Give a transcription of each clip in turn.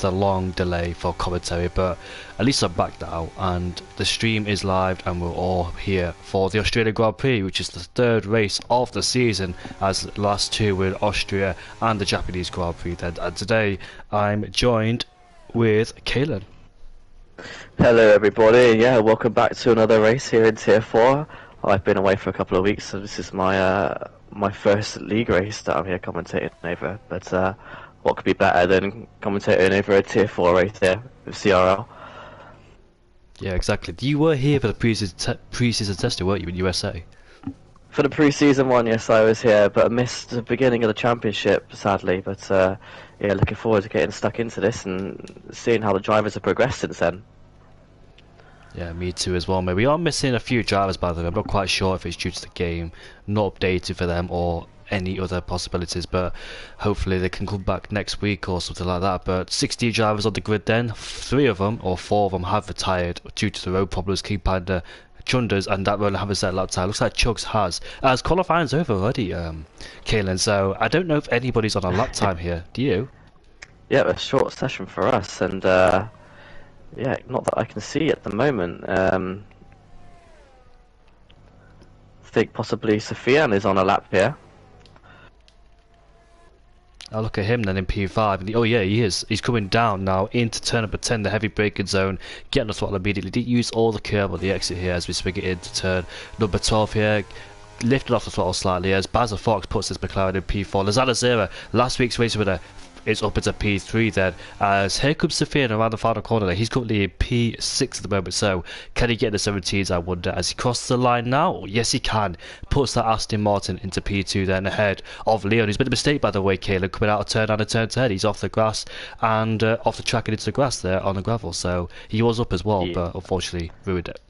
the long delay for commentary, but at least I'm back now and the stream is live and we're all here for the Australian Grand Prix, which is the third race of the season, as the last two were in Austria and the Japanese Grand Prix then. And today I'm joined with Kalen. Hello everybody, yeah, welcome back to another race here in Tier 4. I've been away for a couple of weeks, so this is my first league race that I'm here commentating over. But what could be better than commentating over a Tier 4 race here with CRL? Yeah, exactly. You were here for the pre-season testing, weren't you, in USA? For the pre-season one, yes, I was here, but I missed the beginning of the championship, sadly. But yeah, looking forward to getting stuck into this and seeing how the drivers have progressed since then. Yeah, me too as well, mate. We are missing a few drivers, by the way. I'm not quite sure if it's due to the game not updated for them or any other possibilities, but hopefully they can come back next week or something like that. But 60 drivers on the grid then. 3 of them, or 4 of them, have retired due to the road problems. King Panda, Chunders, and that will have a set lap time. Looks like Chugs has. As qualifying's over already, Kaelin, so I don't know if anybody's on a lap time here. Do you? Yeah, a short session for us, and yeah, not that I can see at the moment. I think possibly Sofian is on a lap here. I'll look at him then in P5. Oh yeah, he is. He's coming down now into turn number 10, the heavy braking zone, getting the throttle immediately. Didn't use all the curb on the exit here as we swing it into turn number 12 here. Lifted off the throttle slightly as Basil Fox puts his McLaren in P4. Lazada Zera, last week's race winner, is up into P3 then, as here comes Sofian around the final corner there. He's currently in P6 at the moment, so can he get the 17s, I wonder, as he crosses the line now? Yes, he can. Puts that Aston Martin into P2 then, ahead of Leon, who's made a mistake, by the way, Caleb, coming out of turn 9 and turn 10. He's off the grass and off the track and into the grass there on the gravel, so he was up as well, Yeah. but unfortunately ruined it.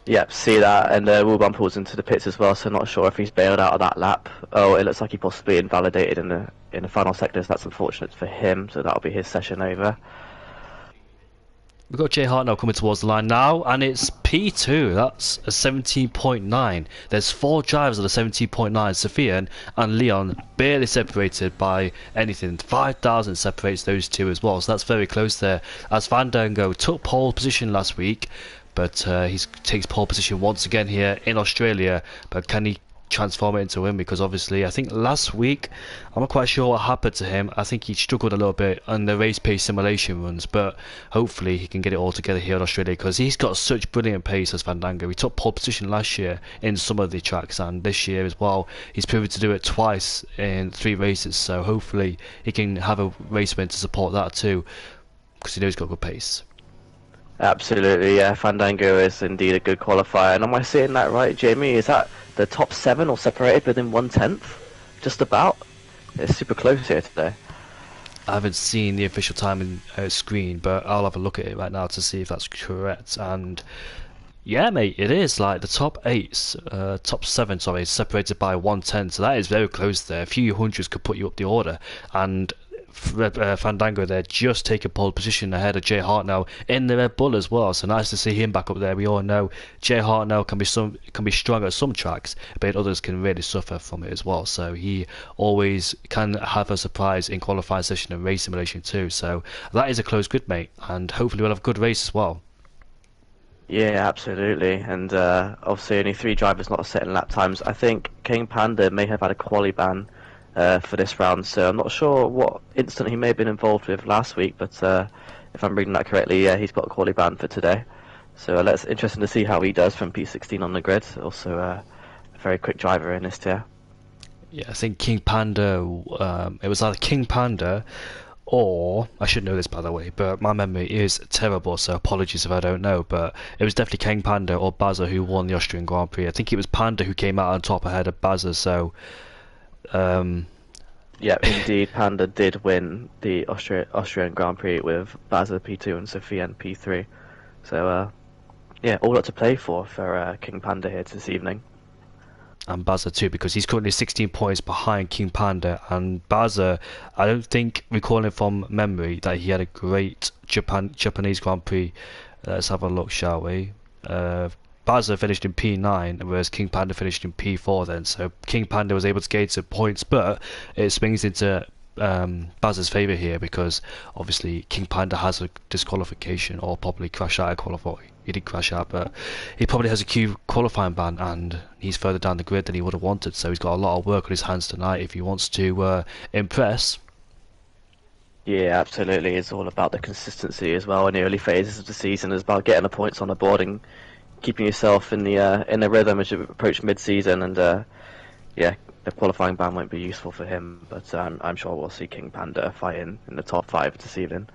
Yep, see that, and Will Bump pulls into the pits as well, so not sure if he's bailed out of that lap. Oh, it looks like he possibly invalidated in the final sectors. That's unfortunate for him, so that'll be his session over. We've got Jay Hart now coming towards the line now, and it's P2. That's a 17.9. There's 4 drivers at a 17.9. Sofian and Leon barely separated by anything. 5,000 separates those two as well, so that's very close there. As Fandango took pole position last week, but he takes pole position once again here in Australia. But can he transform it into a win? Because obviously I think last week, I'm not quite sure what happened to him. I think he struggled a little bit on the race pace simulation runs, but hopefully he can get it all together here in Australia, because he's got such brilliant pace as Fandango. He took pole position last year in some of the tracks, and this year as well he's proven to do it twice in 3 races, so hopefully he can have a race win to support that too, because he knows he's got good pace. Absolutely, yeah, Fandango is indeed a good qualifier. And am I seeing that right, Jamie? Is that the top 7 all separated within 1/10? Just about? It's super close here today. I haven't seen the official timing screen, but I'll have a look at it right now to see if that's correct. And yeah, mate, it is. Like the top 7, sorry, is separated by 1/10, so that is very close there. A few hundreds could put you up the order, and Fandango there just taking pole position ahead of Jay Hart now in the Red Bull as well, so nice to see him back up there. We all know Jay Hart now can be strong at some tracks, but others can really suffer from it as well, so he always can have a surprise in qualifying session and race simulation too. So that is a close grid, mate, and hopefully we'll have a good race as well. Yeah, absolutely. And obviously only 3 drivers not setting lap times. I think King Panda may have had a quali ban for this round, so I'm not sure what incident he may have been involved with last week, but if I'm reading that correctly, yeah, he's got a quali ban for today. So that's interesting to see how he does from P16 on the grid. Also a very quick driver in this tier. Yeah, I think King Panda, it was either King Panda or, I should know this by the way, but my memory is terrible, so apologies if I don't know, but it was definitely King Panda or Baza who won the Austrian Grand Prix. I think it was Panda who came out on top ahead of Baza, so yeah, indeed, Panda did win the Austrian Grand Prix with Baza P2 and Sofian P3. So yeah, all lot to play for King Panda here this evening. And Baza too, because he's currently 16 points behind King Panda, and Baza, I don't think, recalling from memory, that he had a great Japanese Grand Prix. Let's have a look, shall we? Baza finished in P9, whereas King Panda finished in P4 then, so King Panda was able to gain some points, but it swings into Baz's favour here, because obviously King Panda has a disqualification, or probably crash out of qualifying. He did crash out, but he probably has a Q qualifying ban, and he's further down the grid than he would have wanted, so he's got a lot of work on his hands tonight if he wants to impress. Yeah, absolutely. It's all about the consistency as well in the early phases of the season. It's about getting the points on the board and keeping yourself in the rhythm as you approach mid-season. And yeah, the qualifying ban won't be useful for him, but I'm sure we'll see King Panda fighting in the top 5 this evening.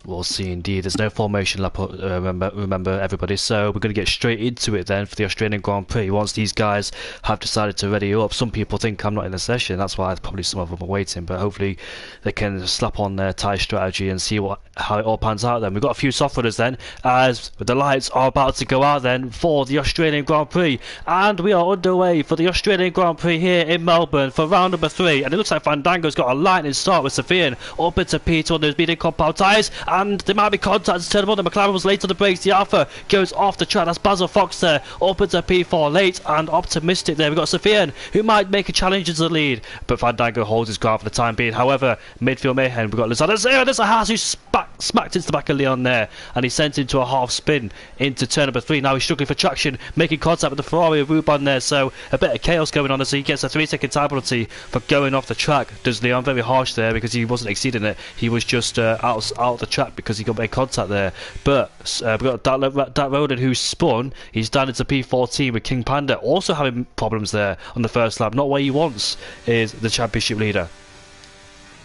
We'll see indeed. There's no formation lap, remember everybody, so we're going to get straight into it then for the Australian Grand Prix. Once these guys have decided to ready up, some people think I'm not in the session, that's why probably some of them are waiting, but hopefully they can slap on their tyre strategy and see how it all pans out then. We've got a few soft runners then, as the lights are about to go out then for the Australian Grand Prix, and we are underway for the Australian Grand Prix here in Melbourne for round number 3, and it looks like Fandango's got a lightning start with Sofian up into P2 on those medium compound tyres, and there might be contact to turn on. The McLaren was late on the brakes. The Alpha goes off the track. That's Basil Fox there. Up into P4, late and optimistic there. We've got Sofian, who might make a challenge into the lead, but Fandango holds his ground for the time being. However, midfield mayhem. We've got Lozada Zero. There's a Haas who smacked into the back of Leon there, and he sent into a half spin into turn number 3. Now he's struggling for traction, making contact with the Ferrari of Ruban there, so a bit of chaos going on as he gets a 3-second time penalty for going off the track. Does Leon very harsh there, because he wasn't exceeding it. He was just out of the track because he got made contact there. But we've got that Roden who spun. He's down into P14 with King Panda also having problems there on the first lap. Not where he wants is the championship leader.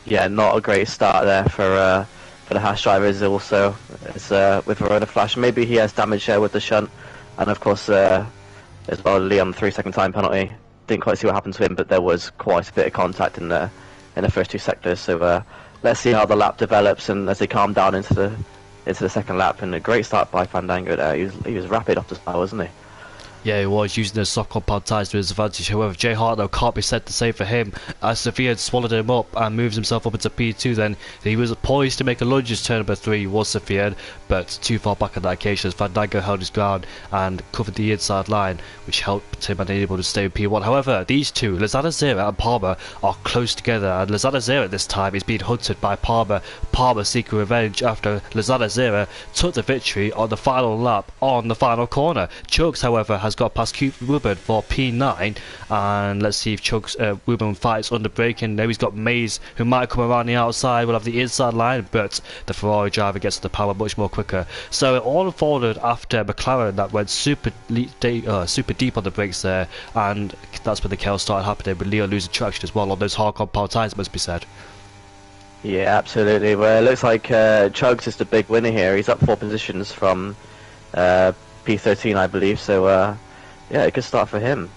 Yeah, not a great start there for the Haas drivers. Also, it's with Verona Flash. Maybe he has damage there with the shunt, and of course as well Leon 3-second time penalty. Didn't quite see what happened to him, but there was quite a bit of contact in the first 2 sectors. So let's see how the lap develops, and as they calm down into the second lap. And a great start by Fandango there. He was rapid off the start, wasn't he? Yeah, he was using those soft compound tyres to his advantage. However, Jay Hartnell can't be said to say for him, as Sophia had swallowed him up and moves himself up into P2 then. He was poised to make a lunge as turn number 3 was Sophia, but too far back on that occasion as Fandango held his ground and covered the inside line, which helped him and able to stay in P1. However, these two, Lozada Zero and Palmer, are close together, and Lozada Zero this time is being hunted by Palmer. Palmer seeking revenge after Lozada Zero took the victory on the final lap on the final corner. Chugs, however, has got past Ruben for P9, and let's see if Chugs Ruben fights under braking. Now he's got Mays who might come around the outside, will have the inside line, but the Ferrari driver gets to the power much more quicker. So it all unfolded after McLaren that went super deep on the brakes there, and that's when the chaos started happening with Leo losing traction as well on those hard compound tyres, must be said. Yeah, absolutely. Well, it looks like Chugs is the big winner here. He's up 4 positions from P13, I believe, so yeah, a good start for him.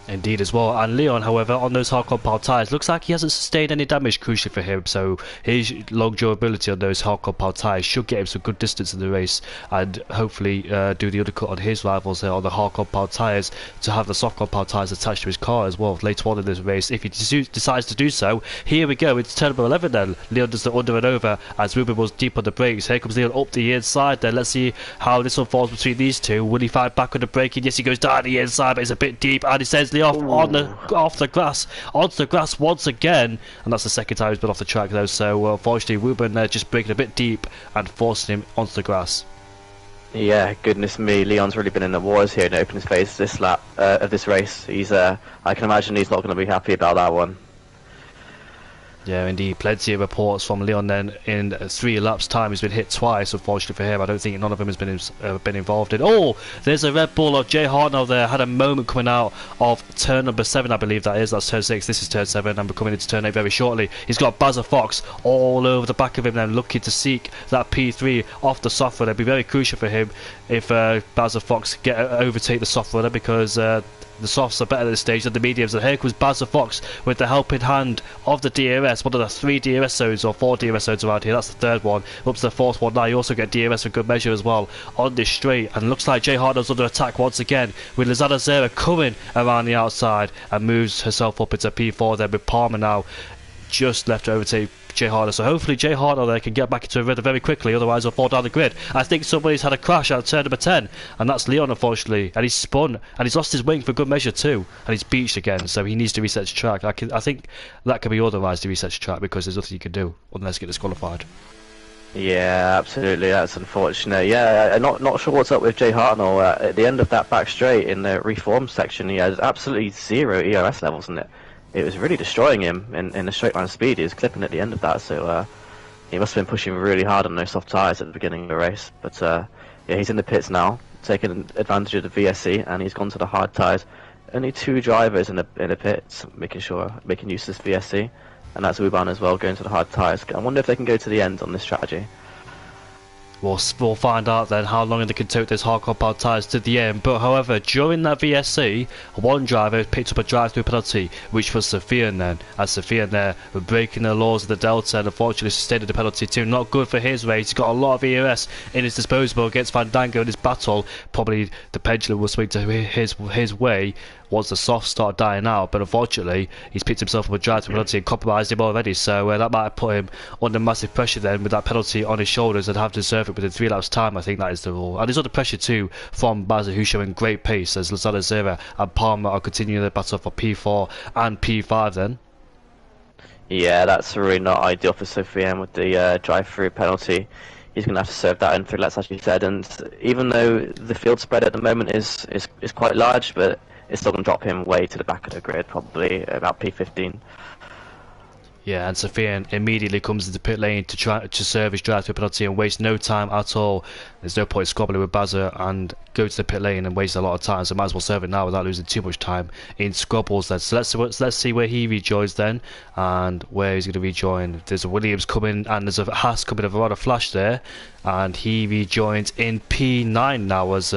Indeed as well, and Leon, however, on those hard compound tyres, looks like he hasn't sustained any damage, crucially for him, so his long durability on those hard compound tyres should get him some good distance in the race, and hopefully do the undercut on his rivals there on the hard compound tyres to have the soft compound tyres attached to his car as well later on in this race if he decides to do so. Here we go, it's turn number 11 then. Leon does the under and over as Ruben was deep on the brakes. Here comes Leon up the inside then. Let's see how this unfolds between these two. Will he fight back with the braking? Yes, he goes down the inside, but it's a bit deep, and he sends Leon off the grass, onto the grass once again, and that's the second time he's been off the track though, so unfortunately Ruben just braking a bit deep and forcing him onto the grass. Yeah, goodness me, Leon's really been in the wars here in the opening phase this lap of this race. He's I can imagine he's not going to be happy about that one. Yeah, indeed. Plenty of reports from Leon then in 3 laps time. He's been hit twice, unfortunately for him. I don't think none of them has been involved in. Oh, there's a Red Bull of Jay Hartnell there. Had a moment coming out of turn number 7, I believe that is. That's turn 6. This is turn 7, and we're coming into turn 8 very shortly. He's got Bazza Fox all over the back of him then, looking to seek that P3 off the soft runner. It'd be very crucial for him if Bazza Fox overtake the soft runner, because the softs are better at this stage than the mediums. And here comes Bazza Fox with the helping hand of the DRS, one of the 3 DRS zones or 4 DRS zones around here. That's the 3rd one. Up to the 4th one now. You also get DRS for good measure as well on this straight. And looks like Jay Hartnell's under attack once again, with Lozada Zera coming around the outside and moves herself up into P4 then, with Palmer now just left to overtake Jay Hartnell. So hopefully Jay Hartnell there can get back into a rhythm very quickly, otherwise he'll fall down the grid. I think somebody's had a crash at turn number 10, and that's Leon, unfortunately. And he's spun, and he's lost his wing for good measure too, and he's beached again, so he needs to reset his track. I think that can be authorised to reset his track, because there's nothing you can do unless you get disqualified. Yeah, absolutely. That's unfortunate. Yeah, not sure what's up with Jay Hartnell. At the end of that back straight in the reform section, he had absolutely 0 ERS levels in it. It was really destroying him in the straight line speed. He was clipping at the end of that, so he must have been pushing really hard on those soft tyres at the beginning of the race. But yeah, he's in the pits now, taking advantage of the VSC, and he's gone to the hard tyres. Only 2 drivers in the pits, making use of this VSC. And that's Uban as well, going to the hard tyres. I wonder if they can go to the end on this strategy. We'll find out then how long they can tote those hard compound tyres to the end. But however, during that VSC, one driver picked up a drive-through penalty, which was Sofian then. As Sofian there were breaking the laws of the Delta and unfortunately sustained the penalty too. Not good for his race. He's got a lot of ERS in his disposal against Fandango in this battle. Probably the pendulum will swing to his way once the soft start dying out, but unfortunately he's picked himself up a drive-through penalty and compromised him already, so that might have put him under massive pressure then with that penalty on his shoulders and have to serve it within 3 laps time. I think that is the rule. And there's other pressure too from Bazza, who's showing great pace as Lozano Zera and Palmer are continuing their battle for P4 and P5 then. Yeah, that's really not ideal for Sofian with the drive-through penalty. He's going to have to serve that in 3 laps, as you said, and even though the field spread at the moment is quite large, but it's still going to drop him way to the back of the grid, probably about P15. Yeah, and Sofian immediately comes into pit lane to try to serve his drive-through penalty and waste no time at all. There's no point squabbling with Bazza and go to the pit lane and waste a lot of time, so might as well serve it now without losing too much time in squabbles then. So let's see where he rejoins then, and where he's going to rejoin. There's a Williams coming, and there's a Haas coming, a Verona Flash there, and he rejoins in P9 now as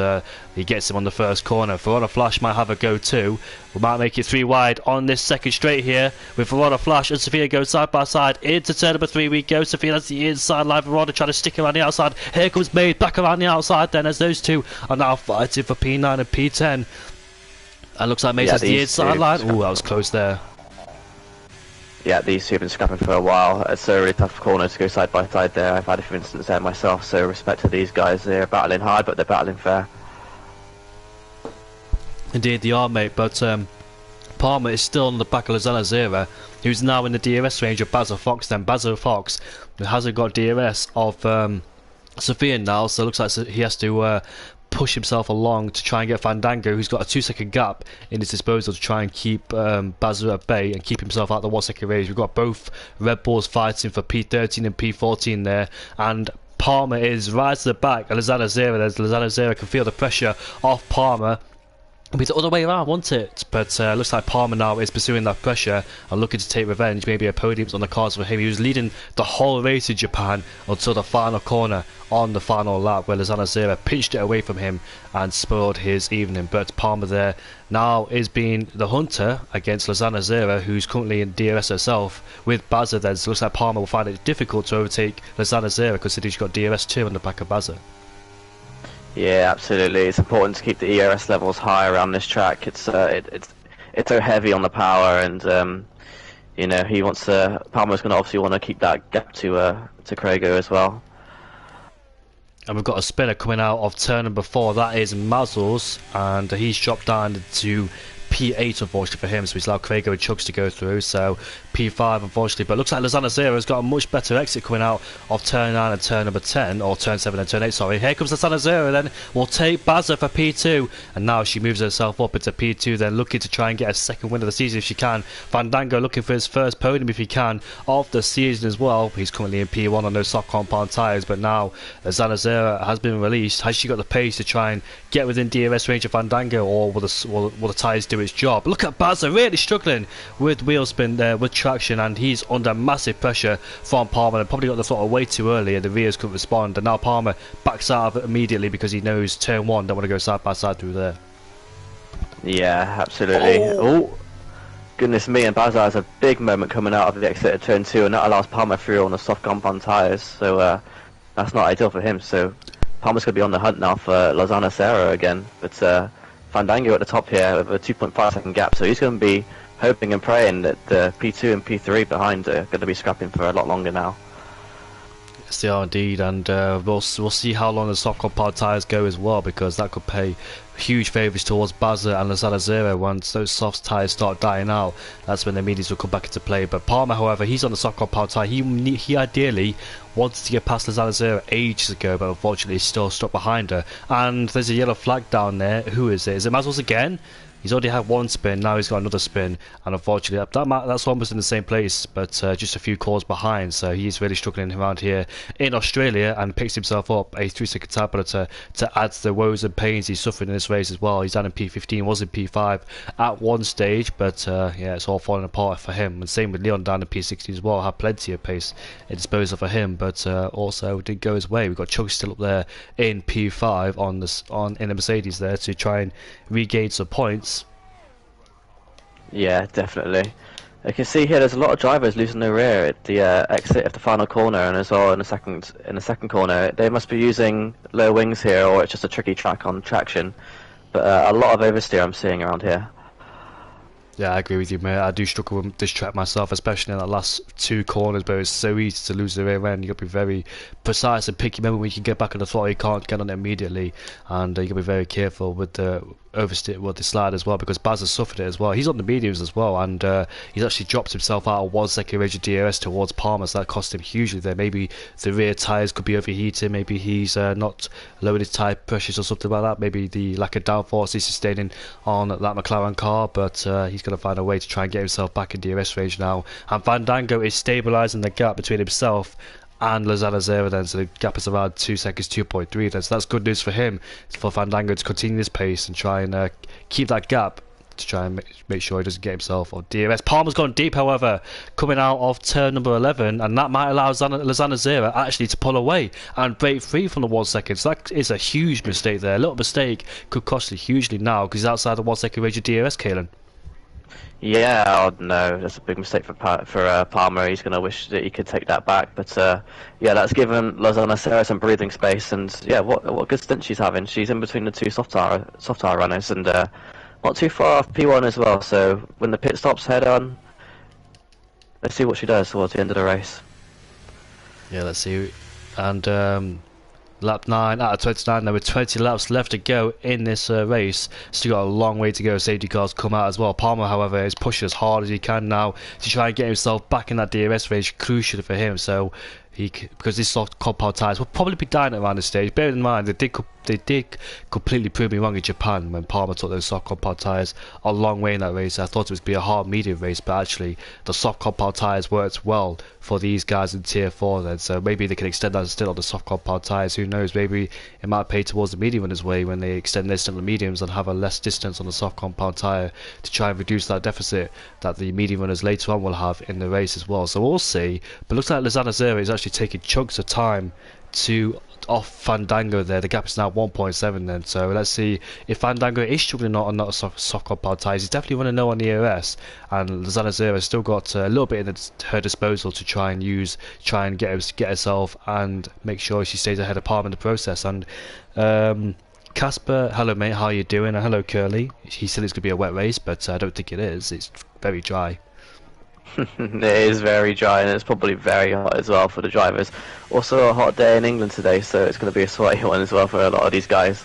he gets him on the first corner. Verona Flash might have a go too. We might make it 3 wide on this second straight here with Verona Flash and Sophia go side by side into turn number 3 we go. Sophia has the inside line, Verona trying to stick around the outside. Here comes Maid back around the outside then as those two are now fighting for P9 and P10. And looks like Maid has the inside line. Ooh, that was close there. Yeah, these two have been scrapping for a while. It's a really tough corner to go side by side there. I've had a few instances there myself, so respect to these guys. They're battling hard, but they're battling fair. Indeed they are, mate, but Palmer is still on the back of Lozano Zera, who's now in the DRS range of Basil Fox then. Basil Fox hasn't got DRS of Sofian now, so it looks like he has to push himself along to try and get Fandango, who's got a 2-second gap in his disposal to try and keep Basil at bay and keep himself out the 1-second range. We've got both Red Bulls fighting for P13 and P14 there, and Palmer is right to the back and Lozano Zera can feel the pressure off Palmer. It'll be the other way around, won't it? But looks like Palmer now is pursuing that pressure and looking to take revenge. Maybe a podium's on the cards for him. He was leading the whole race in Japan until the final corner on the final lap where Lozano Zera pinched it away from him and spoiled his evening. But Palmer there now is being the hunter against Lozano Zera, who's currently in DRS herself with Bazza then. So it looks like Palmer will find it difficult to overtake Lozano Zera considering she's got DRS 2 on the back of Bazza. Yeah, absolutely. It's important to keep the ERS levels high around this track. It's so heavy on the power, and you know he wants to. Palmer's going to obviously want to keep that gap to Crago as well. And we've got a spinner coming out of turn number 4. That is Mazzles, and he's dropped down to P8 unfortunately for him, so he's allowed Crago and Chugs to go through, so P5 unfortunately. But looks like Lozano Zera has got a much better exit coming out of turn 9 and turn number 10, or turn 7 and turn 8, sorry. Here comes Lozano Zera then, will take Bazza for P2, and now she moves herself up into P2 then, looking to try and get a second win of the season if she can. Fandango looking for his first podium if he can of the season as well. He's currently in P1 on those soft compound tyres, but now Lozano Zera has been released. Has she got the pace to try and get within DRS range of Fandango, or will the tyres do its job? Look at Bazza really struggling with wheel spin there, with traction, and he's under massive pressure from Palmer and probably got the throttle way too early and the rears couldn't respond, and now Palmer backs out of it immediately because he knows turn 1 don't want to go side by side through there. Yeah, absolutely. Oh, goodness me, and Bazza has a big moment coming out of the exit at turn 2, and that allows Palmer through on the soft compound tyres, so that's not ideal for him. So Palmer's going to be on the hunt now for Lozano Zera again, but Fandango at the top here with a 2.5 second gap, so he's going to be hoping and praying that the P2 and P3 behind are going to be scrapping for a lot longer now. Yes, they are indeed, and we'll see how long the soft compound tyres go as well, because that could pay huge favours towards Bazza and Lozano Zero. Once those soft tyres start dying out, that's when the mediums will come back into play. But Palmer, however, he's on the soft compound tyre. He ideally wanted to get past Lozano Zero ages ago, but unfortunately he's still stuck behind her. And there's a yellow flag down there. Who is it? Is it Mazels again? He's already had one spin, now he's got another spin, and unfortunately that's almost in the same place, but just a few calls behind, so he's really struggling around here in Australia, and picks himself up a 3-second time penalty to add to the woes and pains he's suffering in this race as well. He's down in P15, was in P5 at one stage, but yeah, it's all falling apart for him, and same with Leon down in P16 as well. Had plenty of pace at disposal for him, but also didn't go his way. We've got Chug still up there in P5 in the Mercedes there to try and regain some points. Yeah, definitely. You can see here there's a lot of drivers losing their rear at the exit of the final corner, and as well in the second corner. They must be using low wings here, or it's just a tricky track on traction. But a lot of oversteer I'm seeing around here. Yeah, I agree with you, mate. I do struggle with this track myself, especially in the last two corners, but it's so easy to lose the rear end. You've got to be very precise and picky. Remember, when you can get back on the throttle, you can't get on it immediately, and you've got to be very careful with the oversteer, with the slide as well, because Baz has suffered it as well. He's on the mediums as well, and he's actually dropped himself out of 1 second range of DRS towards Palmer, so that cost him hugely there. Maybe the rear tyres could be overheating, maybe he's not lowered his tyre pressures or something like that, maybe the lack of downforce he's sustaining on that McLaren car, but he's going to find a way to try and get himself back in DRS range now. And Fandango is stabilising the gap between himself and Lozano Zero then, so the gap is around 2 seconds, 2.3 then, so that's good news for him, for Fandango to continue this pace and try and keep that gap to try and make sure he doesn't get himself on DRS. Palmer's gone deep, however, coming out of turn number 11, and that might allow Lozano Zero actually to pull away and break free from the 1 second, so that is a huge mistake there. A little mistake could cost you hugely now, because he's outside the 1 second range of DRS, Kalen. Yeah, oh no, that's a big mistake for Palmer. He's going to wish that he could take that back. But yeah, that's given Lozano Zero some breathing space. And yeah, what a good stint she's having. She's in between the two soft tire runners, and not too far off P1 as well. So when the pit stops head on, let's see what she does towards the end of the race. Yeah, let's see. And lap 9 out of 29, there were 20 laps left to go in this race. Still got a long way to go. Safety cars come out as well. Palmer, however, is pushing as hard as he can now to try and get himself back in that DRS range, crucial for him. So because these soft compound tyres will probably be dying around this stage. Bear in mind, they did completely prove me wrong in Japan when Palmer took those soft compound tyres a long way in that race. I thought it was be a hard medium race, but actually the soft compound tyres worked well for these guys in tier 4 then, so maybe they can extend that still on the soft compound tyres. Who knows, maybe it might pay towards the medium runners' way when they extend their still the mediums and have a less distance on the soft compound tyre to try and reduce that deficit that the medium runners later on will have in the race as well. So we'll see, but looks like Lozano Zero is actually taking chunks of time to off Fandango there. The gap is now 1.7 then, so let's see if Fandango is struggling on that soft compound tyres. He's definitely running low on the ERS, and Lozano Zero has still got a little bit in her disposal to try and get herself and make sure she stays ahead of Palmer in the process. And Casper, hello mate, how are you doing? And hello Curly. He said it's going to be a wet race, but I don't think it is. It's very dry. It is very dry, and it's probably very hot as well for the drivers. Also a hot day in England today, so it's going to be a sweaty one as well for a lot of these guys.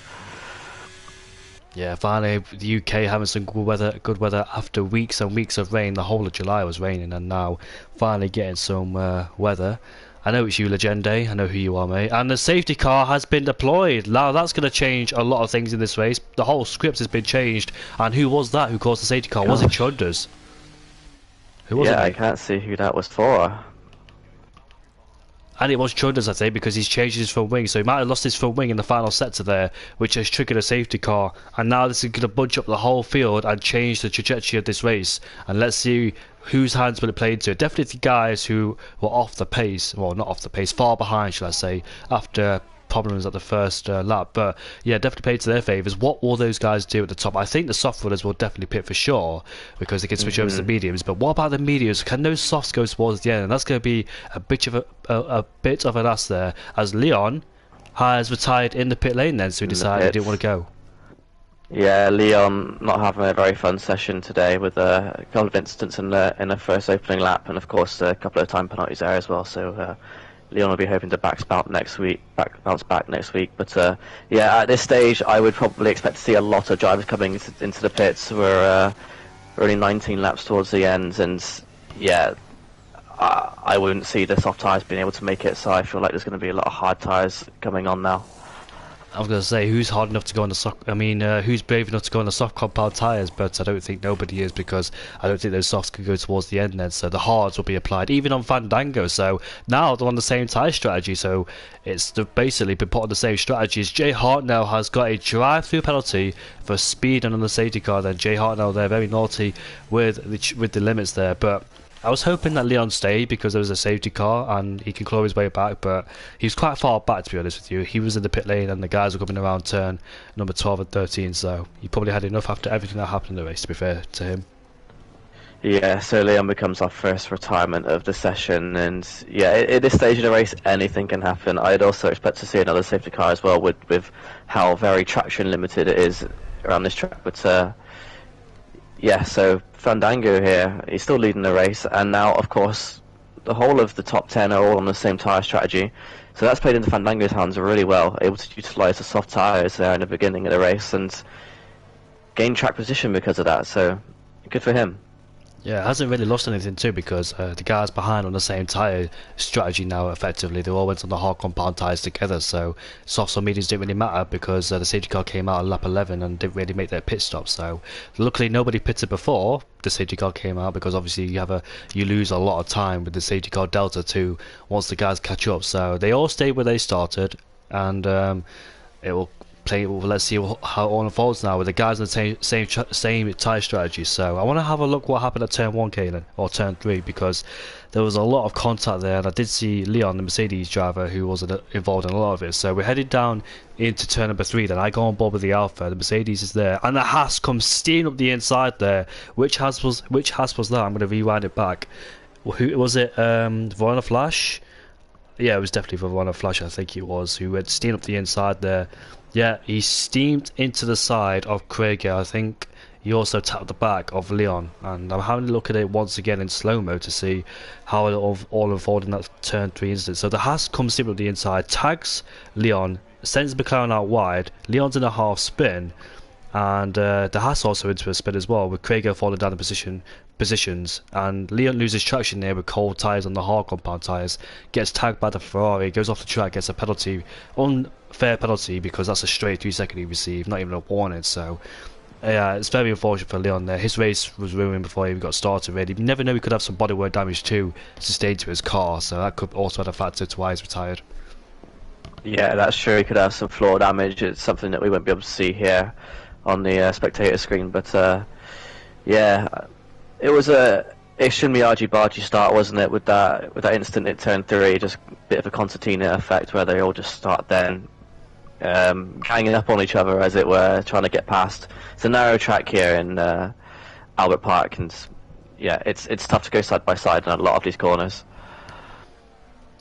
Yeah, finally the UK having some good weather after weeks and weeks of rain. The whole of July was raining, and now finally getting some weather. I know it's you, Legende. I know who you are, mate. And the safety car has been deployed. Now that's going to change a lot of things in this race. The whole script has been changed. And who was that who caused the safety car? Was it Chunders? Yeah, I can't see who that was for. And it was Chunders, I think, because he's changed his front wing, so he might have lost his front wing in the final sector there, which has triggered a safety car. And now this is going to bunch up the whole field and change the trajectory of this race. And let's see whose hands will it play into. Definitely the guys who were off the pace, well, not off the pace, far behind, shall I say, after problems at the first lap. But yeah, definitely played to their favours. What will those guys do at the top? I think the soft runners will definitely pit for sure, because they can switch over to the mediums. But what about the mediums? Can those softs go towards the end? And that's going to be a bit of an ass there, as Leon has retired in the pit lane then, so he decided he didn't want to go. Yeah, Leon not having a very fun session today with a couple of incidents in the first opening lap, and of course a couple of time penalties there as well. So Leon will be hoping to bounce back next week. But yeah, at this stage, I would probably expect to see a lot of drivers coming into the pits. We're only 19 laps towards the end, and yeah, I wouldn't see the soft tyres being able to make it. So I feel like there's going to be a lot of hard tyres coming on now. I was going to say, who's hard enough to go on the soft... I mean, who's brave enough to go on the soft compound tyres, but I don't think nobody is, because I don't think those softs could go towards the end then, so the hards will be applied, even on Fandango. So now they're on the same tyre strategy, so they've basically been put on the same strategies. Jay Hartnell has got a drive-through penalty for speed and on the safety car. Then Jay Hartnell, they're very naughty with the limits there, but I was hoping that Leon stayed because there was a safety car and he can claw his way back, but he was quite far back, to be honest with you. He was in the pit lane and the guys were coming around turn number 12 and 13, so he probably had enough after everything that happened in the race, to be fair to him. Yeah, so Leon becomes our first retirement of the session, and yeah, at this stage of the race, anything can happen. I'd also expect to see another safety car as well, with how very traction limited it is around this track. But yeah, so Fandango here, he's still leading the race, and now, of course, the whole of the top 10 are all on the same tyre strategy. So that's played into Fandango's hands really well, able to utilise the soft tyres there in the beginning of the race and gain track position because of that. So good for him. Yeah, it hasn't really lost anything too, because the guys behind on the same tyre strategy now, effectively. They all went on the hard compound tyres together, so softs or mediums didn't really matter, because the safety car came out on lap 11 and didn't really make their pit stop. So luckily nobody pitted before the safety car came out, because obviously you lose a lot of time with the safety car delta too once the guys catch up. So they all stayed where they started, and it will play. Well, let's see how it all unfolds now with the guys in the same tyre strategy. So I want to have a look what happened at turn 1, Kalen, or turn 3, because there was a lot of contact there, and I did see Leon, the Mercedes driver, who was involved in a lot of it. So we're headed down into turn number 3. Then I go on board with the Alpha. The Mercedes is there, and the Haas comes steaming up the inside there. Which Haas was that? I'm going to rewind it back. Who was it? Verona Flash. Yeah, it was definitely Verona Flash, I think it was, who went steaming up the inside there. Yeah, he steamed into the side of Craig. I think he also tapped the back of Leon, and I'm having a look at it once again in slow-mo to see how it all unfolded in that turn 3 instance. So the Haas comes steaming up the inside, tags Leon, sends McLaren out wide. Leon's in a half spin, and the Haas also into a spin as well, with Craig falling down the positions, and Leon loses traction there with cold tyres on the hard compound tyres, gets tagged by the Ferrari, goes off the track, gets a penalty, unfair penalty, because that's a straight 3-second he received, not even a warning. So yeah, it's very unfortunate for Leon there. His race was ruined before he even got started, really. You never know, he could have some bodywork damage too sustained to his car, so that could also have a factor to why he's retired. Yeah, that's true. He could have some floor damage. It's something that we won't be able to see here on the spectator screen, but yeah, it was a extremely argy-bargy start, wasn't it? With that instant at turn 3, just a bit of a concertina effect where they all just start then hanging up on each other, as it were, trying to get past. It's a narrow track here in Albert Park, and yeah, it's tough to go side by side in a lot of these corners.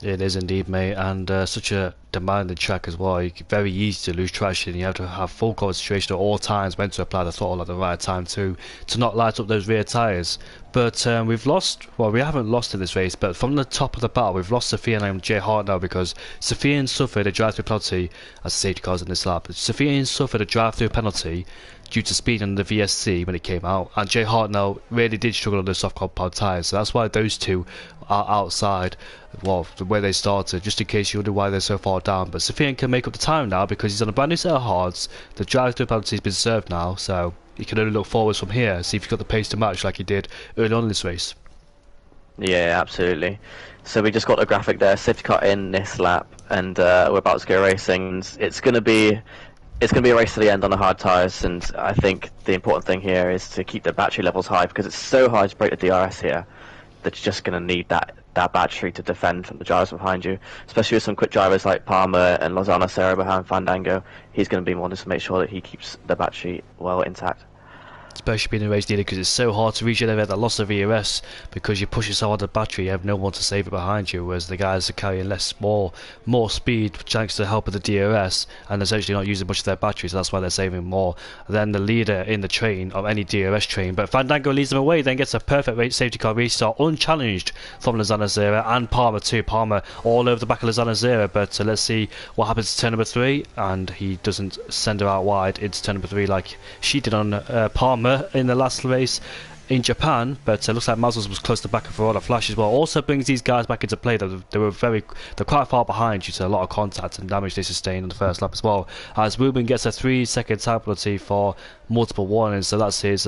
It is indeed, mate, and such a demanding track as well. It's very easy to lose traction. You have to have full concentration at all times when to apply the throttle at the right time to not light up those rear tyres. But we've lost, well, we haven't lost in this race, but from the top of the battle we've lost Sophia and Jay Hart now, because Sophia suffered a drive-through penalty, as the safety cars in this lap. Sophia suffered a drive-through penalty due to speed on the VSC when it came out, and Jay Hartnell really did struggle on the soft compound tyres, so that's why those two are outside, well, where they started, just in case you wonder why they're so far down. But Sofian can make up the time now because he's on a brand new set of hards. The drive-through penalty has been served now, so he can only look forwards from here, see if he's got the pace to match like he did early on in this race. Yeah, absolutely. So we just got a graphic there, safety car in this lap, and we're about to go racing. And it's going to be a race to the end on the hard tyres, and I think the important thing here is to keep the battery levels high, because it's so hard to break the DRS here that you're just going to need that battery to defend from the drivers behind you, especially with some quick drivers like Palmer and Lozano Serra behind Fandango. He's going to be wanting to make sure that he keeps the battery well intact. especially being a race leader, because it's so hard to regenerate that loss of ERS because you're pushing so hard the battery, you have no one to save it behind you, whereas the guys are carrying more speed thanks to the help of the DRS and essentially not using much of their batteries, so that's why they're saving more than the leader in the train of any DRS train. But Fandango leads them away, then gets a perfect safety car restart unchallenged from Lozano Zera and Palmer too. Palmer all over the back of Lozano Zera, but let's see what happens to turn number 3, and he doesn't send her out wide into turn number 3 like she did on Palmer in the last race in Japan, but looks like Mazzles was close to back for all the flash as well. Also brings these guys back into play. They're quite far behind due to a lot of contact and damage they sustained on the first lap as well. As Ruben gets a 3-second time penalty for multiple warnings, so that's his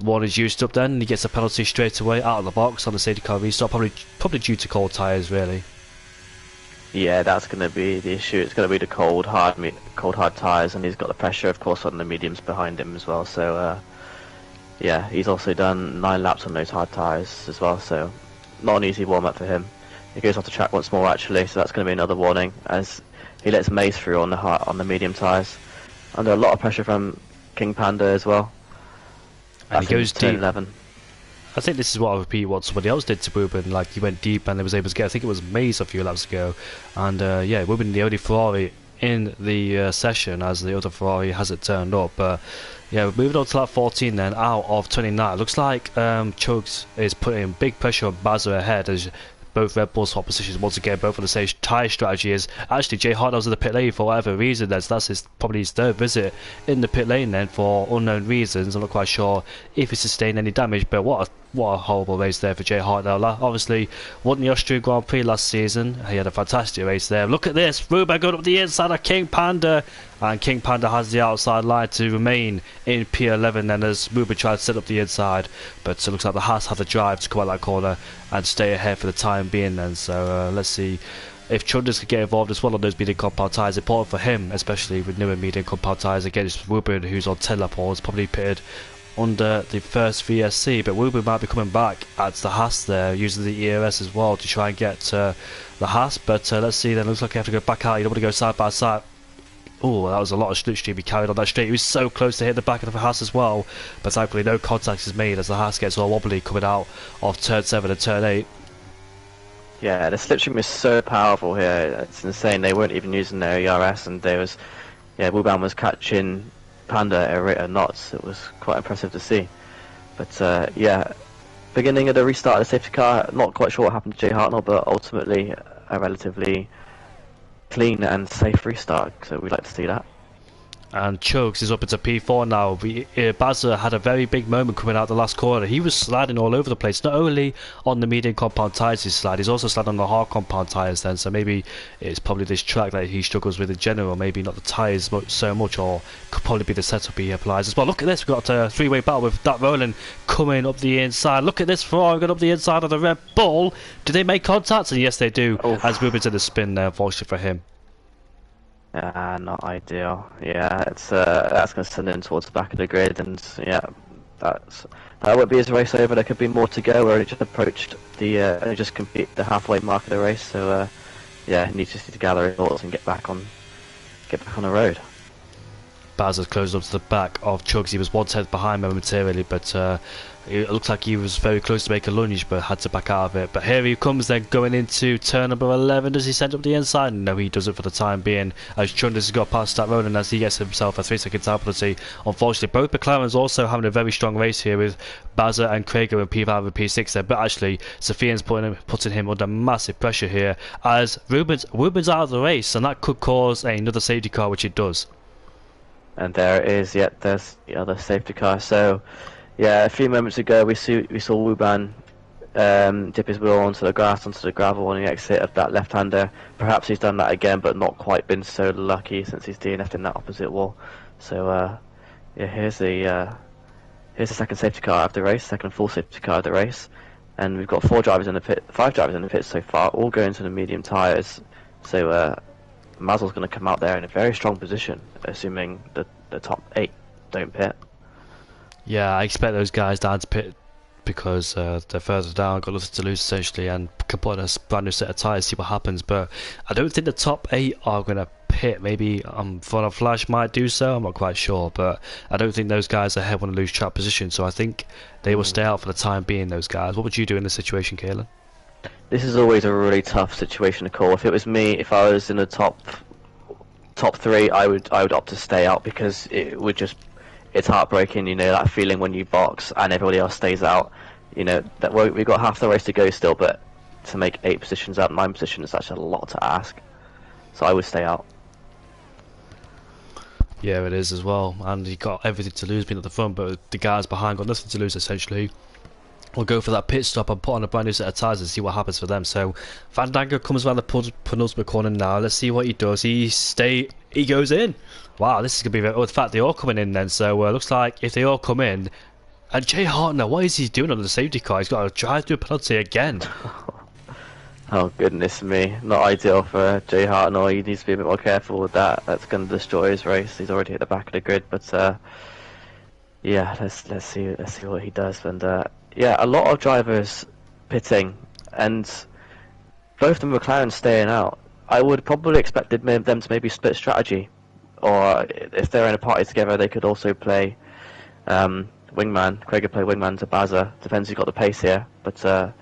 warnings used up. Then he gets a penalty straight away out of the box on the safety car restart, probably due to cold tyres really. Yeah, that's going to be the issue. It's going to be the cold hard tyres, and he's got the pressure, of course, on the mediums behind him as well. So, yeah, he's also done 9 laps on those hard tyres as well. So, not an easy warm-up for him. He goes off the track once more, actually. So that's going to be another warning as he lets Maze through on the medium tyres. Under a lot of pressure from King Panda as well. And he goes deep. 11. I think this is what I repeat what somebody else did to Ruben. Like he went deep and he was able to get. I think it was Maze a few laps ago, and yeah, Ruben the only Ferrari in the session, as the other Ferrari hasn't turned up. But yeah, moving on to lap 14 then, out of 29. Looks like Chugs is putting big pressure on Bazza ahead as both Red Bulls swap positions once again. Both on the same tyre strategy is actually Jay Hartnell's in the pit lane for whatever reason. That's probably his 3rd visit in the pit lane then for unknown reasons. I'm not quite sure if he sustained any damage, but what a horrible race there for Jay Hartnell. Obviously won the Austrian Grand Prix last season. He had a fantastic race there. Look at this, Ruben going up the inside of King Panda, and King Panda has the outside line to remain in P11 then as Ruben tried to set up the inside, but it looks like the Haas had the drive to come out that corner and stay ahead for the time being then. So let's see if Chunders could get involved as well on those medium compound tyres. Important for him, especially with newer medium compound tyres against Ruben, who's on 10 lap holes, probably pitted under the first VSC, but Ruben might be coming back at the Haas there using the ERS as well to try and get the Haas. But let's see then, looks like you have to go back out. You don't want to go side by side. Oh, that was a lot of slipstream he carried on that straight. He was so close to hit the back of the Haas as well, but thankfully no contact is made as the Haas gets all wobbly coming out of turn 7 and turn 8. Yeah, the slipstream is so powerful here. It's insane. They weren't even using their ERS, and Wuban was catching Panda at a rate of knots. It was quite impressive to see. But yeah, beginning of the restart of the safety car, not quite sure what happened to Jay Hartnell, but ultimately a relatively clean and safe restart, so we'd like to see that. And Chugs is up into P4 now. Bazza had a very big moment coming out the last corner. He was sliding all over the place. Not only on the medium compound tyres he's sliding, he's also sliding on the hard compound tyres then. So maybe it's probably this track that he struggles with in general. Maybe not the tyres so much, or could probably be the setup he applies as well. Look at this. We've got a 3-way battle with that Roland coming up the inside. Look at this Ferrari going up the inside of the Red Bull. Do they make contact? And yes, they do. Oh. As Ruben's in the spin there, unfortunately for him. Not ideal. Yeah, it's that's going to send him towards the back of the grid, and yeah, that would be his race over. There could be more to go. Where he just approached only just complete the halfway mark of the race. So yeah, he needs to gather his thoughts and get back on the road. Baz has closed up to the back of Chugs. He was 1/10 behind momentarily, but it looks like he was very close to make a lunge, but had to back out of it. But here he comes then, going into turn number 11. Does he send up the inside? No, he doesn't for the time being, as Chunders has got past that road, and as he gets himself a 3-second time penalty. Unfortunately, both McLarens also having a very strong race here with Bazza and Krieger in P5 and P6 there, but actually Sofian's putting him under massive pressure here as Ruben's out of the race, and that could cause another safety car, which it does. And there it is, yet there's the other safety car. So yeah, a few moments ago we saw Wuban dip his wheel onto the grass, onto the gravel on the exit of that left-hander. Perhaps he's done that again, but not quite been so lucky since he's DNF'd in that opposite wall. So yeah, here's the second safety car of the race, second full safety car of the race, and we've got 5 drivers in the pit so far, all going to the medium tyres. So Mazel's going to come out there in a very strong position, assuming the top 8 don't pit. Yeah, I expect those guys down to pit because they're further down, got nothing to lose essentially, and can put on a brand new set of tyres, see what happens. But I don't think the top 8 are going to pit. Maybe Fun Flash might do so. I'm not quite sure, but I don't think those guys ahead want to lose track position. So I think they will stay out for the time being. Those guys. What would you do in this situation, Kayla? This is always a really tough situation to call. If it was me, if I was in the top three, I would opt to stay out, because it would just, it's heartbreaking, you know, that feeling when you box and everybody else stays out. You know, that we've got half the race to go still, but to make 8 positions out, 9 positions, that's a lot to ask. So I would stay out. Yeah, it is as well, and you got everything to lose being at the front, but the guys behind got nothing to lose essentially. We'll go for that pit stop and put on a brand new set of tyres and see what happens for them. So Fandango comes around the penultimate corner now. Let's see what he does. He goes in. Wow, this is gonna be very. Oh, in fact, they're all coming in then. So looks like if they all come in, and Jay Hartner, what is he doing on the safety car? He's got to drive through a penalty again. Oh goodness me, not ideal for Jay Hartnell. He needs to be a bit more careful with that. That's going to destroy his race. He's already at the back of the grid, but yeah, let's see what he does. And yeah, a lot of drivers pitting, and both the McLaren staying out. I would probably expected them to maybe split strategy, or if they're in a party together, they could also play wingman. Craig could play wingman to Bazza. Depends who's got the pace here, but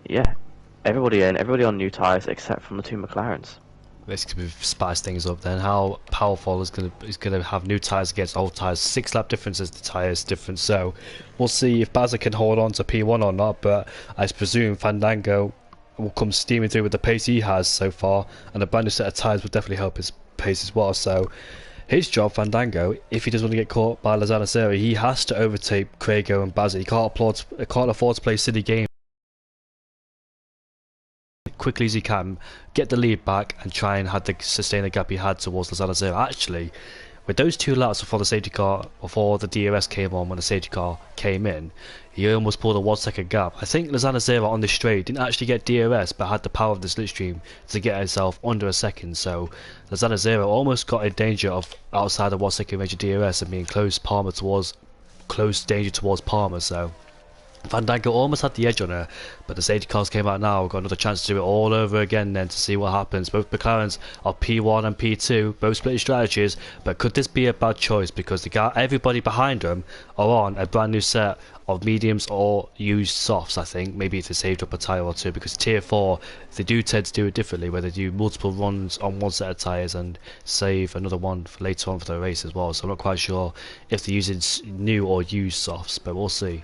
yeah. Everybody on new tyres except from the 2 McLarens. This could spice things up then. How powerful is gonna have new tyres against old tyres? 6-lap difference is the tyres difference, so we'll see if Bazza can hold on to P1 or not, but I presume Fandango will come steaming through with the pace he has so far, and a brand new set of tyres will definitely help his pace as well. So his job, Fandango, if he doesn't want to get caught by Lozano Serra, he has to overtake Craigo and Bazza. He can't afford to play silly games. Quickly as he can, get the lead back and try and sustain the gap he had towards Lozano Serra. Actually, with those 2 laps before the DRS came on, when the safety car came in, he almost pulled a 1-second gap. I think Lozano Serra on this straight didn't actually get DRS, but had the power of the slipstream to get himself under a second. So Lozano Serra almost got in danger of outside the 1-second range of DRS and being close danger towards Palmer. So Fandango almost had the edge on her, but the safety cars came out now. We've got another chance to do it all over again then to see what happens. Both McLarens are P1 and P2, both splitting strategies, but could this be a bad choice, because everybody behind them are on a brand new set of mediums or used softs. I think maybe if they saved up a tyre or two, because tier 4 they do tend to do it differently, where they do multiple runs on one set of tyres and save another one for later on for the race as well. So I'm not quite sure if they're using new or used softs, but we'll see.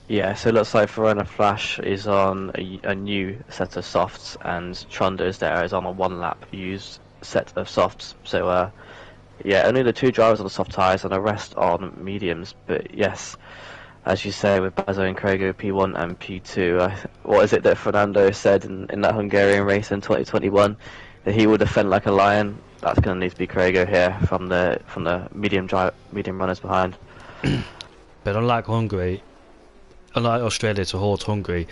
Yeah, so it looks like Verona Flash is on a new set of softs, and Trondo's there is on a 1-lap used set of softs. So yeah, only the 2 drivers on the soft tyres and the rest on mediums. But yes, as you say, with Bazzo and Craigo P1 and P2, what is it that Fernando said in that Hungarian race in 2021, that he will defend like a lion? That's going to need to be Craigo here from the medium runners behind. But unlike Australia to hold Hungary,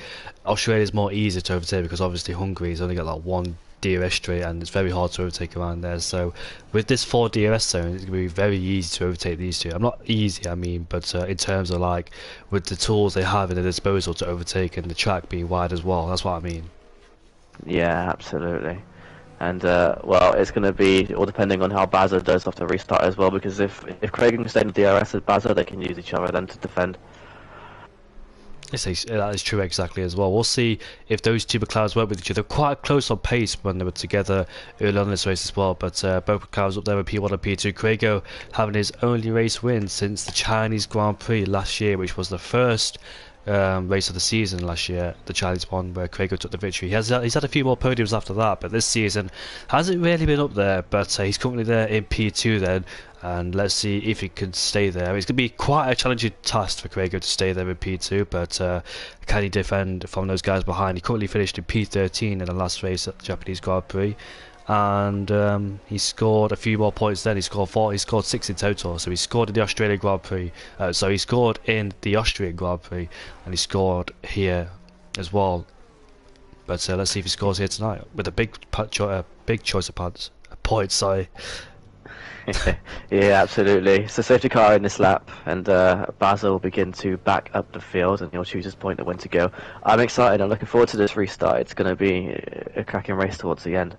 Australia is more easy to overtake, because obviously Hungary's only got like 1 DRS straight and it's very hard to overtake around there. So with this 4 DRS zone, it's going to be very easy to overtake these 2. I'm not easy, I mean, but in terms of like with the tools they have at their disposal to overtake, and the track being wide as well, that's what I mean. Yeah, absolutely. And well, it's going to be all depending on how Bazza does off the restart as well, because if Craig can stay in the DRS with Bazza, they can use each other then to defend. That is true exactly as well. We'll see if those 2 McLarens work with each other. Quite close on pace when they were together early on in this race as well, but both McLarens up there with P1 and P2. Craigo having his only race win since the Chinese Grand Prix last year, which was the first race of the season last year, the Chinese one where Craigo took the victory. He's had a few more podiums after that, but this season hasn't really been up there. But he's currently there in P2 then, and let's see if he can stay there. It's going to be quite a challenging task for Craigo to stay there in P2, but can he defend from those guys behind? He currently finished in P13 in the last race at the Japanese Grand Prix, and he scored a few more points then. He scored 6 in total, so he scored in the Australian Grand Prix, he scored in the Austrian Grand Prix, and he scored here as well. But let's see if he scores here tonight with a big choice of points. Sorry. Yeah, absolutely. It's a safety car in this lap, and Basil will begin to back up the field, and he'll choose his point at when to go. I'm excited. I'm looking forward to this restart. It's going to be a cracking race towards the end.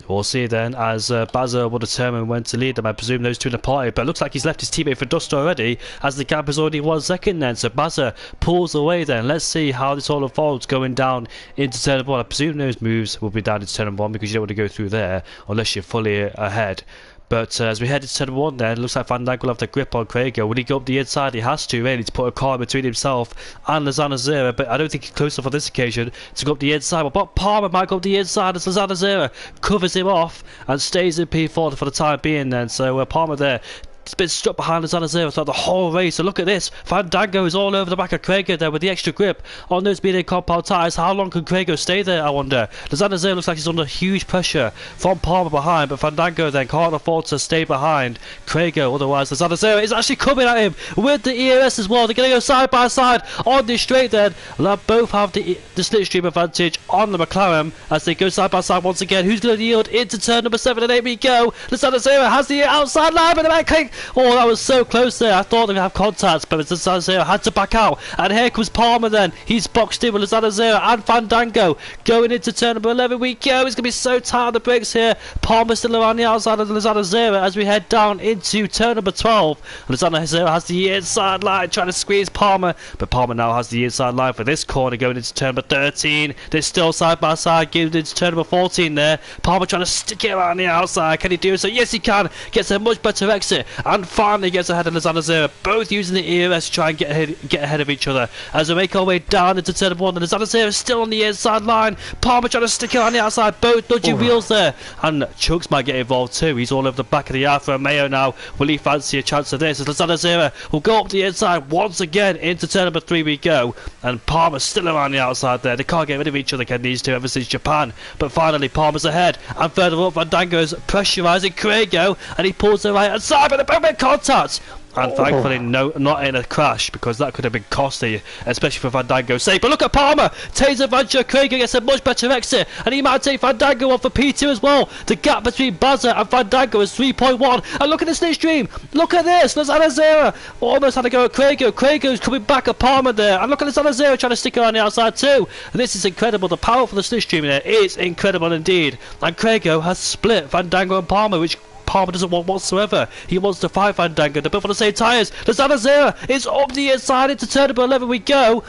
We'll see then, as Bazza will determine when to lead them. I presume those two in the party, but it looks like he's left his teammate for dust already, as the gap is already 1 second then. So Bazza pulls away then. Let's see how this all unfolds going down into turn 1. I presume those moves will be down into turn 1 because you don't want to go through there unless you're fully ahead. But as we head into turn 1 then, it looks like Van Dijk will have the grip on Craigo. Will he go up the inside? He has to, really, to put a car between himself and Lozano Zera. But I don't think he's close enough on this occasion to go up the inside. But Palmer might go up the inside as Lozano Zera covers him off and stays in P4 for the time being then. So Palmer there. It's been stuck behind Lozano Zera throughout the whole race. So look at this. Fandango is all over the back of Craigo there with the extra grip on those medium compound tyres. How long can Craigo stay there, I wonder? Lozano Zera looks like he's under huge pressure from Palmer behind, but Fandango then can't afford to stay behind Craigo. Otherwise, Lozano Zera is actually coming at him with the ERS as well. They're going to go side by side on this straight then. They'll both have the slipstream advantage on the McLaren as they go side by side once again. Who's going to yield into turn number 7 and 8 we go? Lozano Zera has the outside line, but the back kick. Oh, that was so close there. I thought they would have contacts, but Lozano Zera had to back out. And here comes Palmer then. He's boxed in with Lozano Zera and Fandango. Going into turn number 11 we go. It's going to be so tight on the brakes here. Palmer still around the outside of Lozano Zera as we head down into turn number 12. Lozano Zera has the inside line trying to squeeze Palmer, but Palmer now has the inside line for this corner going into turn number 13. They're still side by side going into turn number 14 there. Palmer trying to stick it around the outside. Can he do so? Yes, he can. Gets a much better exit and finally gets ahead of Lozano Zera, both using the ERS to try and get ahead of each other as we make our way down into turn 1. And Lozano Zera is still on the inside line. Palmer trying to stick it on the outside, both dodging wheels there, and Chugs might get involved too. He's all over the back of the Alfa Romeo now. Will he fancy a chance of this? As Lozano Zera will go up the inside once again into turn number 3 we go, and Palmer's still around the outside there. They can't get rid of each other, can these two, ever since Japan. But finally Palmer's ahead, and further up Fandango's pressurising Craigo, and he pulls the right hand side, but the both make contact. And thankfully, no, not in a crash, because that could have been costly, especially for Fandango's sake. But look at Palmer! Takes advantage of Craigo, gets a much better exit, and he might take Fandango on for P2 as well. The gap between Bazza and Fandango is 3.1. And look at this slipstream! Look at this! Lozano Zera almost had to go at Craigo. Craigo's coming back at Palmer there. And look at Lozano Zera trying to stick her on the outside too. And this is incredible. The power for the slipstream there is incredible indeed. And Craigo has split Fandango and Palmer, which Palmer doesn't want whatsoever. He wants to fight Fandango. They're both on the same tyres. Lozano Zera is up the inside into turn number 11 we go.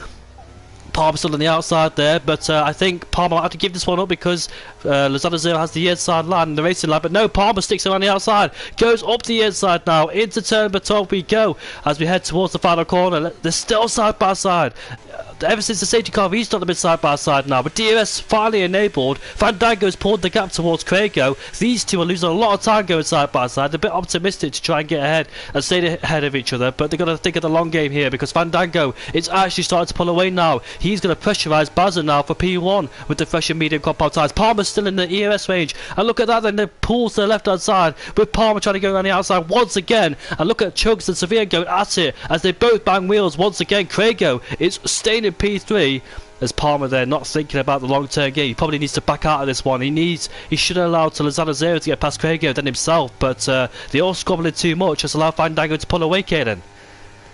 Palmer still on the outside there, but I think Palmer might have to give this one up because Lozano Zera has the inside line in the racing line. But no, Palmer sticks around the outside, goes up the inside now into turn number 12 we go as we head towards the final corner. They're still side by side. Ever since the safety car restarted, them side by side now. But DRS finally enabled. Fandango's pulled the gap towards Craigo. These two are losing a lot of time going side by side. They're a bit optimistic to try and get ahead and stay ahead of each other. But they're going to think of the long game here because Fandango is actually starting to pull away now. He's going to pressurise Bazza now for P1 with the fresh and medium compound tyres. Palmer's still in the ERS range. And look at that then. They pull to the left hand side with Palmer trying to go around the outside once again. And look at Chugs and Sevilla going at it as they both bang wheels once again. Craigo is staying in P3 as Palmer there not thinking about the long-term game. He probably needs to back out of this one. He should have allowed to Lozano Zera to get past Craigo than himself, but they all squabbling too much. Just allow Fandango to pull away, Caden.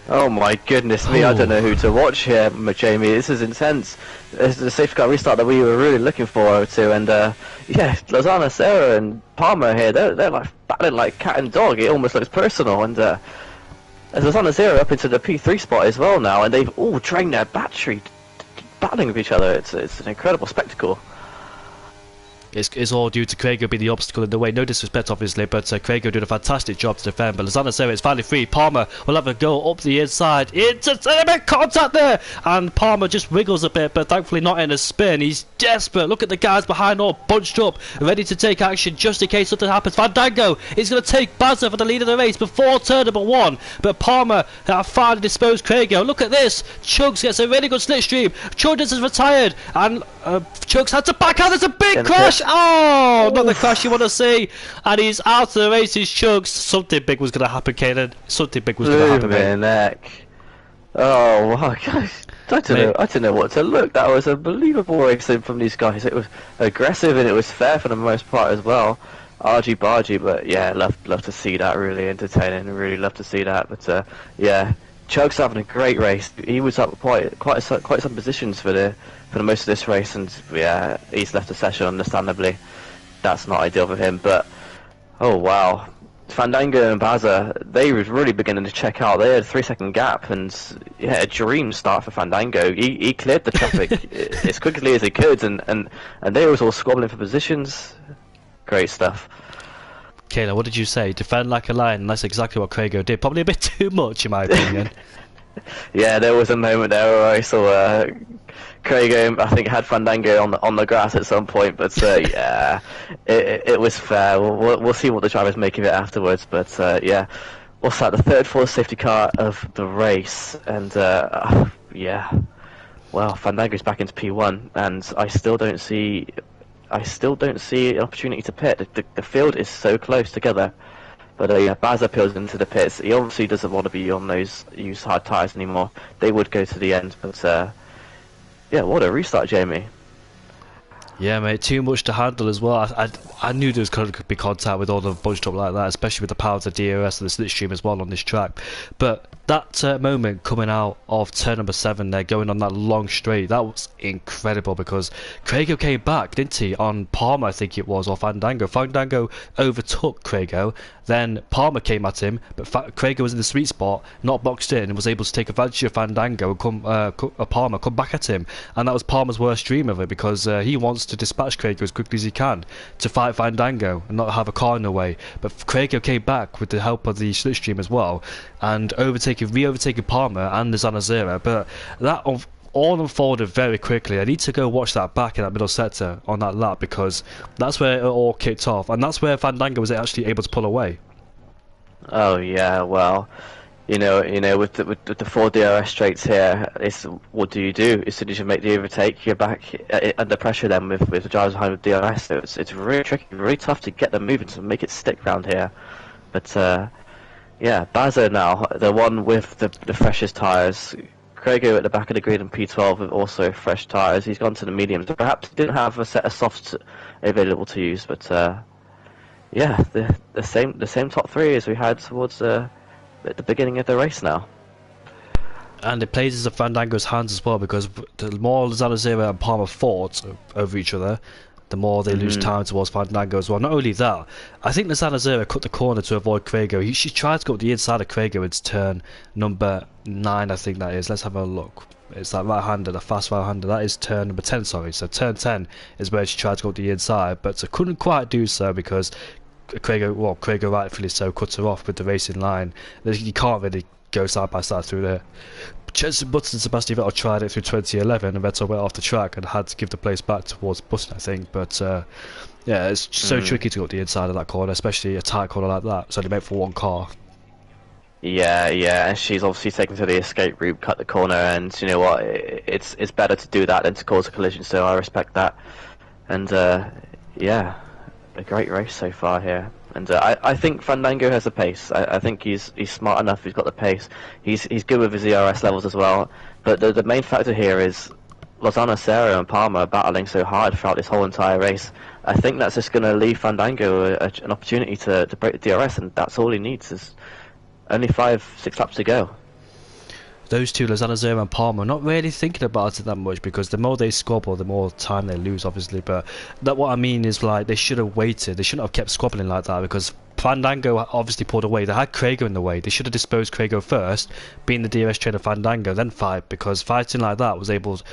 Oh my goodness me, I don't know who to watch here, Jamie. This is intense. It's the safety car restart that we were really looking forward to, and yeah, Lozano Zera and Palmer here, they're like battling like cat and dog. It almost looks personal, and as Lozano Zera up into the P3 spot as well now, and they've all drained their battery battling with each other. It's an incredible spectacle. It's all due to Craigo being the obstacle in the way. No disrespect, obviously, but Craigo doing a fantastic job to defend. But Lozano Zera is finally free. Palmer will have a go up the inside. It's a bit contact there, and Palmer just wiggles a bit, but thankfully not in a spin. He's desperate. Look at the guys behind, all bunched up, ready to take action just in case something happens. Fandango is going to take Bazza for the lead of the race before turn number 1, but Palmer finally disposed Craigo. Look at this. Chugs gets a really good slipstream. Chugs has retired, and Chugs had to back out. There's a big crash. Oh, not the crash you want to see. And he's out of the race, his Chugs. Something big was going to happen, Caden. Something big was going to happen, mate. Neck. Oh, wow, guys. I don't know what to look. That was unbelievable racing from these guys. It was aggressive and it was fair for the most part as well. Argy-bargy, but yeah, love to see that. Really entertaining. Really love to see that. But yeah, Chugs having a great race. He was up quite some positions for the most of this race, and yeah, he's left the session understandably. that's not ideal for him. But oh wow, Fandango and Baza, they were really beginning to check out. They had a 3-second gap, and yeah, a dream start for Fandango. He cleared the traffic as quickly as he could, and they was all squabbling for positions. Great stuff. Kayla, what did you say? Defend like a lion, and that's exactly what Craigo did. Probably a bit too much, in my opinion. Yeah, there was a moment there where I saw Craigo, I think, had Fandango on the grass at some point, but yeah, it was fair. We'll see what the drivers make of it afterwards, but yeah, what's that? The third, fourth safety car of the race, and yeah, well, Fandango's back into P1, and I still don't see an opportunity to pit. The field is so close together. But yeah, Baz appeals into the pits. He obviously doesn't want to be on those used hard tyres anymore. They would go to the end, but yeah, what a restart, Jamie. Yeah, mate, too much to handle as well. I knew there was going to be contact with all the bunched up like that, especially with the power of the DRS and the slipstream as well on this track. But that moment coming out of turn number 7 there, going on that long straight, that was incredible because Craigo came back, didn't he, on Palmer, I think it was, or Fandango. Fandango overtook Craigo, then Palmer came at him, but Craigo was in the sweet spot, not boxed in, and was able to take advantage of Fandango and Palmer come back at him. And that was Palmer's worst dream of it because he wants to dispatch Craigo as quickly as he can to fight Fandango and not have a car in the way. But Craigo came back with the help of the slipstream as well and re-overtaking Palmer and the Zanazera. But that all unfolded very quickly. I need to go watch that back in that middle sector on that lap because that's where it all kicked off, and that's where Fandango was actually able to pull away. Oh yeah, well, you know, with the 4 DRS straights here, it's what do you do as soon as you make the overtake? You're back under pressure then with the drivers behind with DRS. So it's really tricky, really tough to get them moving to make it stick round here. But yeah, Baza now, the one with the freshest tyres. Craigo at the back of the grid in P12 with also fresh tyres. He's gone to the mediums. Perhaps he didn't have a set of softs available to use, but yeah, the same top 3 as we had towards at the beginning of the race now. And it plays into Fandango's hands as well because the more Zanazera and Palmer fought over each other, the more they lose time towards Fandango as well. Not only that, I think the Zanazera cut the corner to avoid Craigo. She tried to go up the inside of Craigo into turn number 9, I think that is. Let's have a look. It's that right-hander, the fast right-hander. That is turn number 10, sorry. So turn 10 is where she tried to go up the inside, but couldn't quite do so because Craigo rightfully so cut her off with the racing line. You can't really go side by side through there. Jenson Button and Sebastian Vettel tried it through 2011 and Vettel went off the track and had to give the place back towards Button, I think. But yeah, it's so tricky to go up the inside of that corner, especially a tight corner like that. It's only meant for one car. Yeah, and she's obviously taken to the escape route, cut the corner, and you know what? It's better to do that than to cause a collision. So I respect that. And yeah, a great race so far here. And I think Fandango has the pace. I think he's smart enough. He's got the pace. He's good with his ERS levels as well. But the main factor here is Lozano, Serra, and Palmer are battling so hard throughout this whole entire race. I think that's just going to leave Fandango an opportunity to break the DRS, and that's all he needs. Is only 5-6 laps to go. Those two, Zanazera and Palmer, not really thinking about it that much because the more they squabble, the more time they lose, obviously. But what I mean is, like, they should have waited. They shouldn't have kept squabbling like that because Fandango obviously pulled away. They had Craigo in the way. They should have disposed Craigo first, being the DRS trainer Fandango, then fight, because fighting like that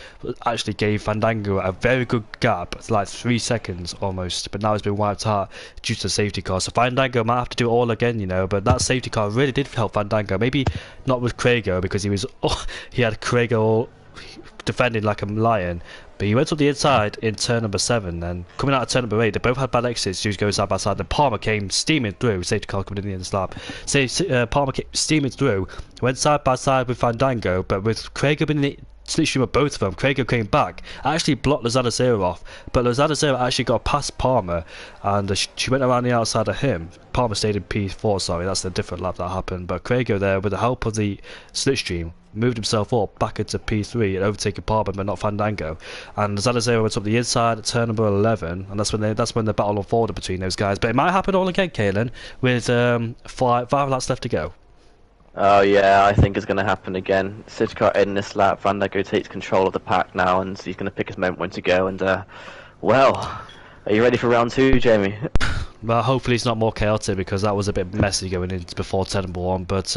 actually gave Fandango a very good gap, like 3 seconds almost, but now it's been wiped out due to the safety car. So Fandango might have to do it all again, you know, but that safety car really did help Fandango. Maybe not with Craigo because he had Craigo defending like a lion, but he went to the inside in turn number 7, and coming out of turn number 8 they both had bad exits. He was going side by side, and Palmer came steaming through. Safety car coming in the end of the lap. Palmer came steaming through, went side by side with Fandango, but with Craigo being in the slipstream of both of them, Craigo came back, actually blocked Lozano off, but Lozano actually got past Palmer, and she went around the outside of him. Palmer stayed in P4, sorry, that's a different lap that happened, but Craigo there, with the help of the slipstream, moved himself up back into P3 and overtaken Palmer, but not Fandango. And Zanazera went up the inside at turn number 11, and that's when the battle unfolded between those guys. But it might happen all again, Kaelin, with 5 laps left to go. Oh yeah, I think it's going to happen again. Safety car in this lap, Fandango takes control of the pack now, and he's going to pick his moment when to go. And well, Are you ready for round 2, Jamie? Well, hopefully it's not more chaotic because that was a bit messy going into before turn 1. But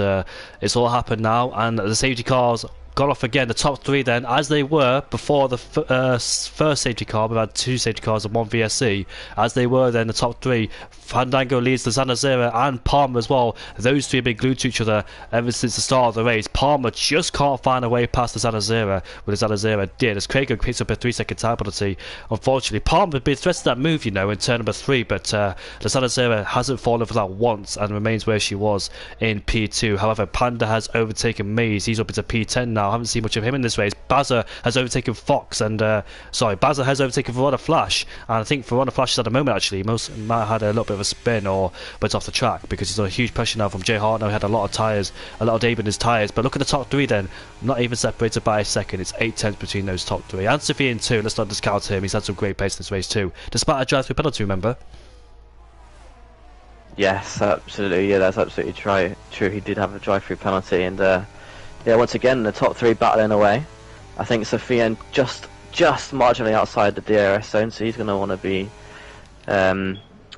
it's all happened now, and the safety cars got off again. The top 3 then, as they were before the first safety car. We've had 2 safety cars and 1 VSC. As they were then, the top 3. Fandango leads the Zanazera and Palmer as well. Those 3 have been glued to each other ever since the start of the race. Palmer just can't find a way past the Zanazera, but the Zanazera did, as Craig picks up a 3-second time penalty. Unfortunately, Palmer had been threatened that move, you know, in turn number 3, but the Zanazera hasn't fallen for that once and remains where she was in P2. However, Panda has overtaken Maze. He's up into P10 now. I haven't seen much of him in this race. Bazza has overtaken Fox, and Bazza has overtaken Verona Flash, and I think Verona Flash is at the moment actually might have had a little bit of a spin, but it's off the track because he's under huge pressure now from Jay Hart. Now he had a lot of tyres, a lot of Dave in his tyres. But look at the top 3 then, not even separated by a second. It's 8 tenths between those top 3. And Sofian too. Let's not discount him. He's had some great pace in this race too, despite a drive-through penalty. Remember? Yes, absolutely. Yeah, that's absolutely true. He did have a drive-through penalty, and yeah, once again the top 3 battling away. I think Sofian just marginally outside the DRS zone, so he's going to want to be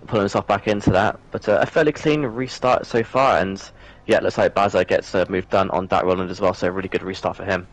pulling himself back into that. But a fairly clean restart so far, and yeah, it looks like Bazza gets a move done on that Roland as well, so a really good restart for him.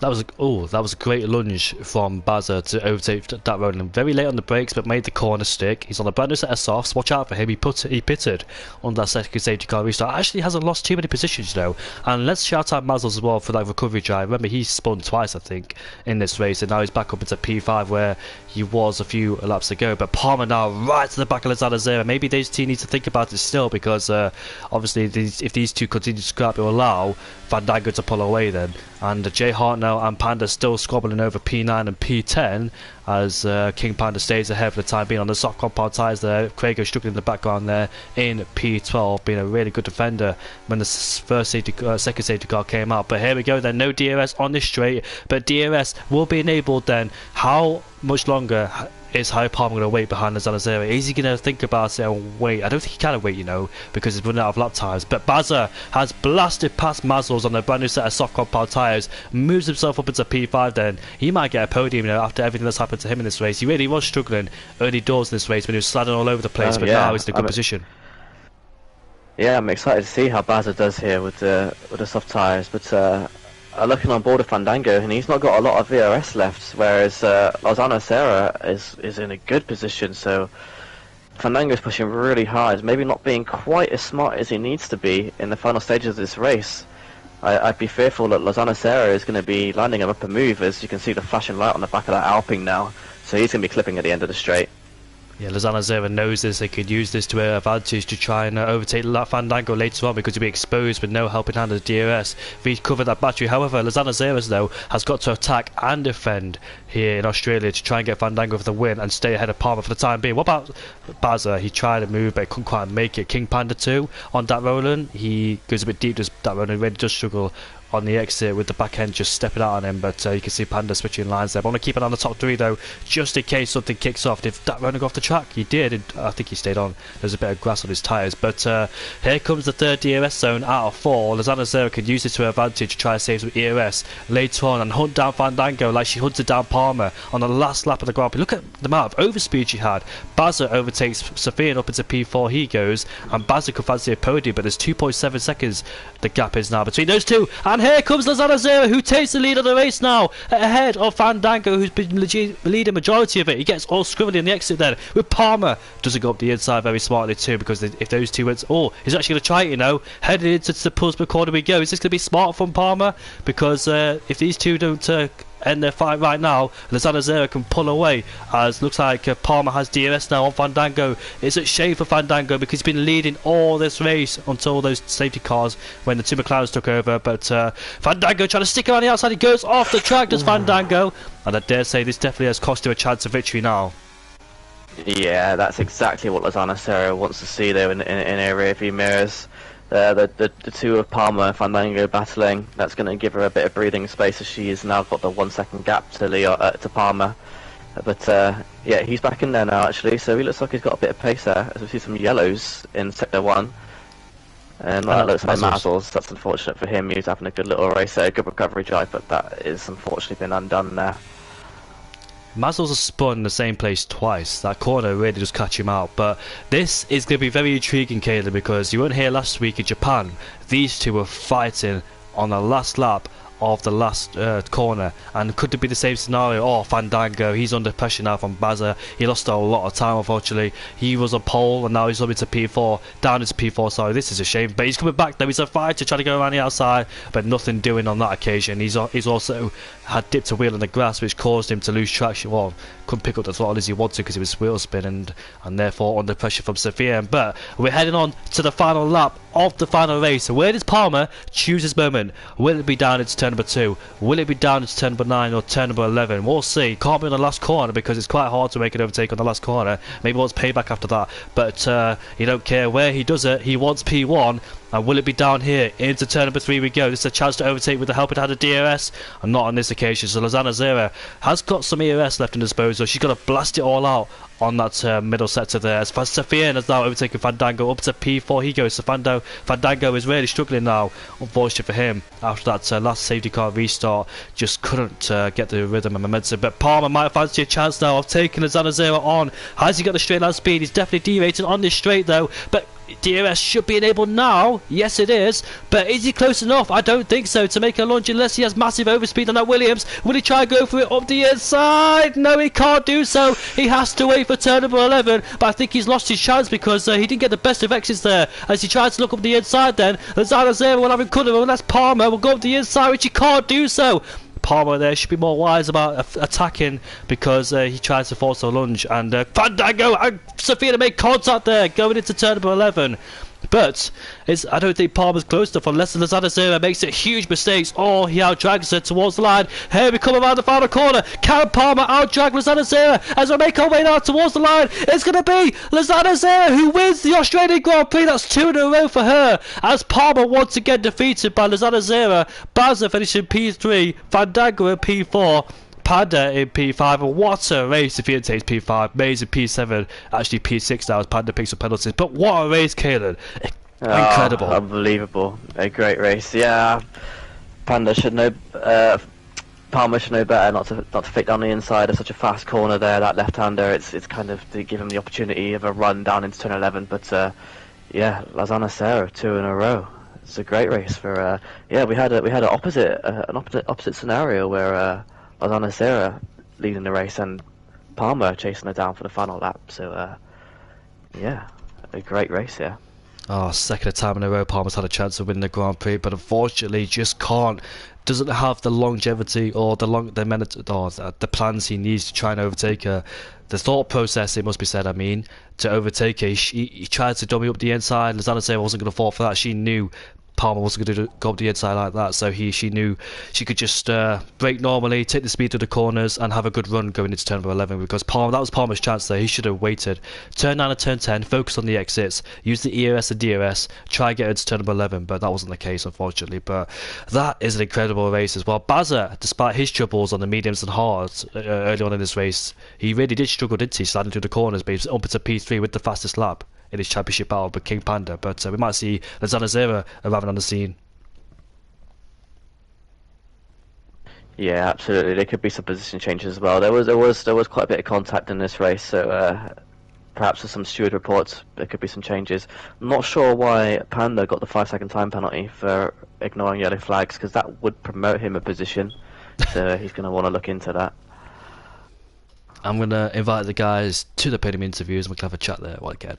That was a great lunge from Bazza to overtake that Roland. Very late on the brakes, but made the corner stick. He's on a brand new set of softs. Watch out for him. He pitted on that second safety car restart. Actually hasn't lost too many positions, you know. And let's shout out Mazzles as well for that recovery drive. Remember, he spun twice, I think, in this race, and now he's back up into P5 where he was a few laps ago. But Palmer now right to the back of Lozada Zera. Maybe these two need to think about it still, because obviously if these two continue to scrap, it will allow Fandango to pull away then. And Jay Hart now and Panda still squabbling over P9 and P10 as King Panda stays ahead for the time being on the soft compound tyres there. Craig struggling in the background there in P12, being a really good defender when the second safety car came out. But here we go then, no DRS on this straight, but DRS will be enabled then. How much longer is Harry Palmer going to wait behind the Zanazera? Is he going to think about it and wait? I don't think he can wait, you know, because he's running out of lap times. But Bazza has blasted past Mazzles on a brand new set of soft compound tyres, moves himself up into P5 then. He might get a podium, you know, after everything that's happened to him in this race. He really was struggling early doors in this race when he was sliding all over the place, but now he's in a good position. Yeah, I'm excited to see how Bazza does here with the soft tyres, but looking on board of Fandango, and he's not got a lot of VRS left, whereas Lozano Serra is in a good position. So Fandango's pushing really hard, maybe not being quite as smart as he needs to be in the final stages of this race. I'd be fearful that Lozano Serra is going to be landing him up a move, as you can see the flashing light on the back of that Alpine now. So he's going to be clipping at the end of the straight. Yeah, Lozano Zera knows this. They could use this to their advantage to try and overtake Fandango later on, because he'll be exposed with no helping hand of DRS if he's covered that battery. However, Lozano Zera though has got to attack and defend here in Australia to try and get Fandango for the win and stay ahead of Palmer for the time being. What about Bazza? He tried to move but couldn't quite make it. King Panda 2 on that Roland. He goes a bit deep, does that Roland, really does struggle on the exit with the back end just stepping out on him, but you can see Panda switching lines there. But I want to keep it on the top 3 though, just in case something kicks off. If that running off the track, he did, and I think he stayed on. There's a bit of grass on his tyres, but here comes the third DRS zone out of 4. Lozano Zera can use this to her advantage to try to save some ERS later on and hunt down Fandango like she hunted down Palmer on the last lap of the Grand Prix. Look at the amount of overspeed she had. Bazza overtakes Sofian up into P4, he goes, and Bazza could fancy a podium, but there's 2.7 seconds the gap is now between those two. And here comes Lozano Zera, who takes the lead of the race now, ahead of Fandango, who's been leading majority of it. He gets all scribbly in the exit there, with Palmer doesn't go up the inside very smartly too, because if those two went, he's actually going to try it, you know, headed into the Pullsburg corner we go. Is this going to be smart from Palmer? Because if these two don't end their fight right now, Lozano Zera can pull away, as looks like Palmer has DRS now on Fandango. It's a shame for Fandango because he's been leading all this race until those safety cars when the two McLarens took over, but Fandango trying to stick around the outside. He goes off the track, does Fandango, and I dare say this definitely has cost him a chance of victory now. Yeah, that's exactly what Lozano Serra wants to see there in a rearview mirrors. The two of Palmer and Fandango battling. That's going to give her a bit of breathing space, as she has now got the 1 second gap to Palmer. But yeah, he's back in there now actually, so he looks like he's got a bit of pace there, as we see some yellows in sector 1. And that looks like Mazzles. That's unfortunate for him. He was having a good little race there, a good recovery drive, but that is unfortunately been undone there. Mazel's spun in the same place twice. That corner really does catch him out. But this is going to be very intriguing, Caleb, because you weren't here last week in Japan. These two were fighting on the last lap of the last corner, and could it be the same scenario? Oh, Fandango, he's under pressure now from Baza. He lost a lot of time, unfortunately. He was on pole and now he's up into P4, down into P4. Sorry, this is a shame, but he's coming back though. He's a fighter trying to go around the outside, but nothing doing on that occasion. He's also had dipped a wheel in the grass, which caused him to lose traction. Well, couldn't pick up the throttle as he wanted because he was wheel spinning, and therefore under pressure from Sophia. But we're heading on to the final lap of the final race. So where does Palmer choose his moment? Will it be down into turn number 2? Will it be down into turn number 9 or turn number 11? We'll see. Can't be on the last corner because it's quite hard to make an overtake on the last corner. Maybe wants payback after that, but he don't care where he does it. He wants P1. And will it be down here? Into turn number 3 we go. This is a chance to overtake with the help of the DRS. And not on this occasion. So Lozana Zera has got some ERS left in disposal. She's got to blast it all out on that middle sector there. As Sofiane has now overtaken Fandango up to P4. He goes. So Fandango is really struggling now, unfortunately for him. After that last safety car restart, just couldn't get the rhythm and momentum. But Palmer might fancy a chance now of taking Lozana Zera on. Has he got the straight line speed? He's definitely derated on this straight though. But DRS should be enabled now. Yes, it is. But is he close enough? I don't think so to make a launch unless he has massive overspeed on that Williams. Will he try and go for it up the inside? No, he can't do so. He has to wait for turn number 11. But I think he's lost his chance because he didn't get the best of exits there. As he tries to look up the inside then, Lozana Zera will have him covered unless Palmer will go up the inside, which he can't do so. Palmer there should be more wise about attacking because he tries to force a lunge, and Fandango and Sophia make contact there going into turn number 11. But I don't think Palmer's close enough unless Lozana Zera makes it huge mistakes or he outdrags her towards the line. Here we come around the final corner. Can Palmer outdrag Lozana Zera as we make our way now towards the line? It's going to be Lozana Zera who wins the Australian Grand Prix. That's 2 in a row for her as Palmer once again defeated by Lozana Zera. Baza finishing P3, Fandango in P4. Panda in P5, and what a race if he takes P5, Mays in P7, actually P6 now as Panda picks up penalties, but what a race, Kalen. Incredible. Unbelievable. A great race. Yeah, Panda should know, Palmer should know better not to fit down the inside of such a fast corner there, that left-hander. It's kind of to give him the opportunity of a run down into turn 11, but yeah, Lozana Zera 2 in a row. It's a great race for, yeah, we had an opposite scenario where Lozana Zera leading the race and Palmer chasing her down for the final lap. So, yeah, a great race here. Oh, second time in a row Palmer's had a chance of winning the Grand Prix, but unfortunately just doesn't have the longevity or the plans he needs to try and overtake her. The thought process, it must be said, to overtake her. He tried to dummy up the inside. Lozana Zera wasn't going to fall for that. She knew Palmer wasn't going to go up the inside like that, so she knew she could just brake normally, take the speed to the corners, and have a good run going into turn number 11. Because that was Palmer's chance there. He should have waited. Turn 9 and turn 10, focus on the exits, use the ERS and DRS, try and get into turn number 11. But that wasn't the case, unfortunately. But that is an incredible race as well. Baza, despite his troubles on the mediums and hards early on in this race, he really did struggle, didn't he, sliding through the corners, but he was up into P3 with the fastest lap in his championship battle with King Panda. But we might see Lozana Zera arriving on the scene. Yeah, absolutely. There could be some position changes as well. There was quite a bit of contact in this race, so perhaps with some steward reports there could be some changes. I'm not sure why Panda got the 5-second time penalty for ignoring yellow flags, because that would promote him a position. So he's going to want to look into that. I'm going to invite the guys to the podium interviews and we can have a chat there while again.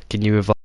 Can you invite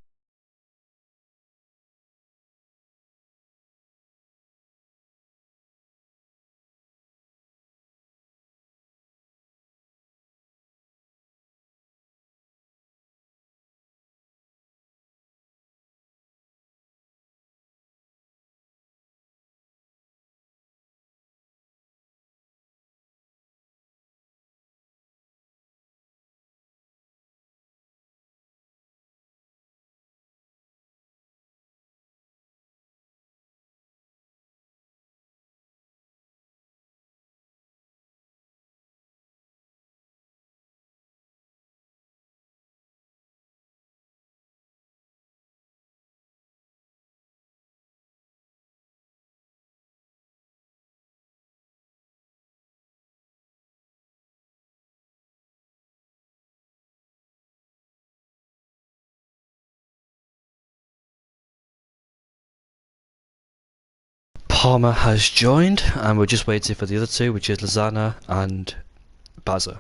Palmer has joined, and we're just waiting for the other two, which is Lozano and Baza.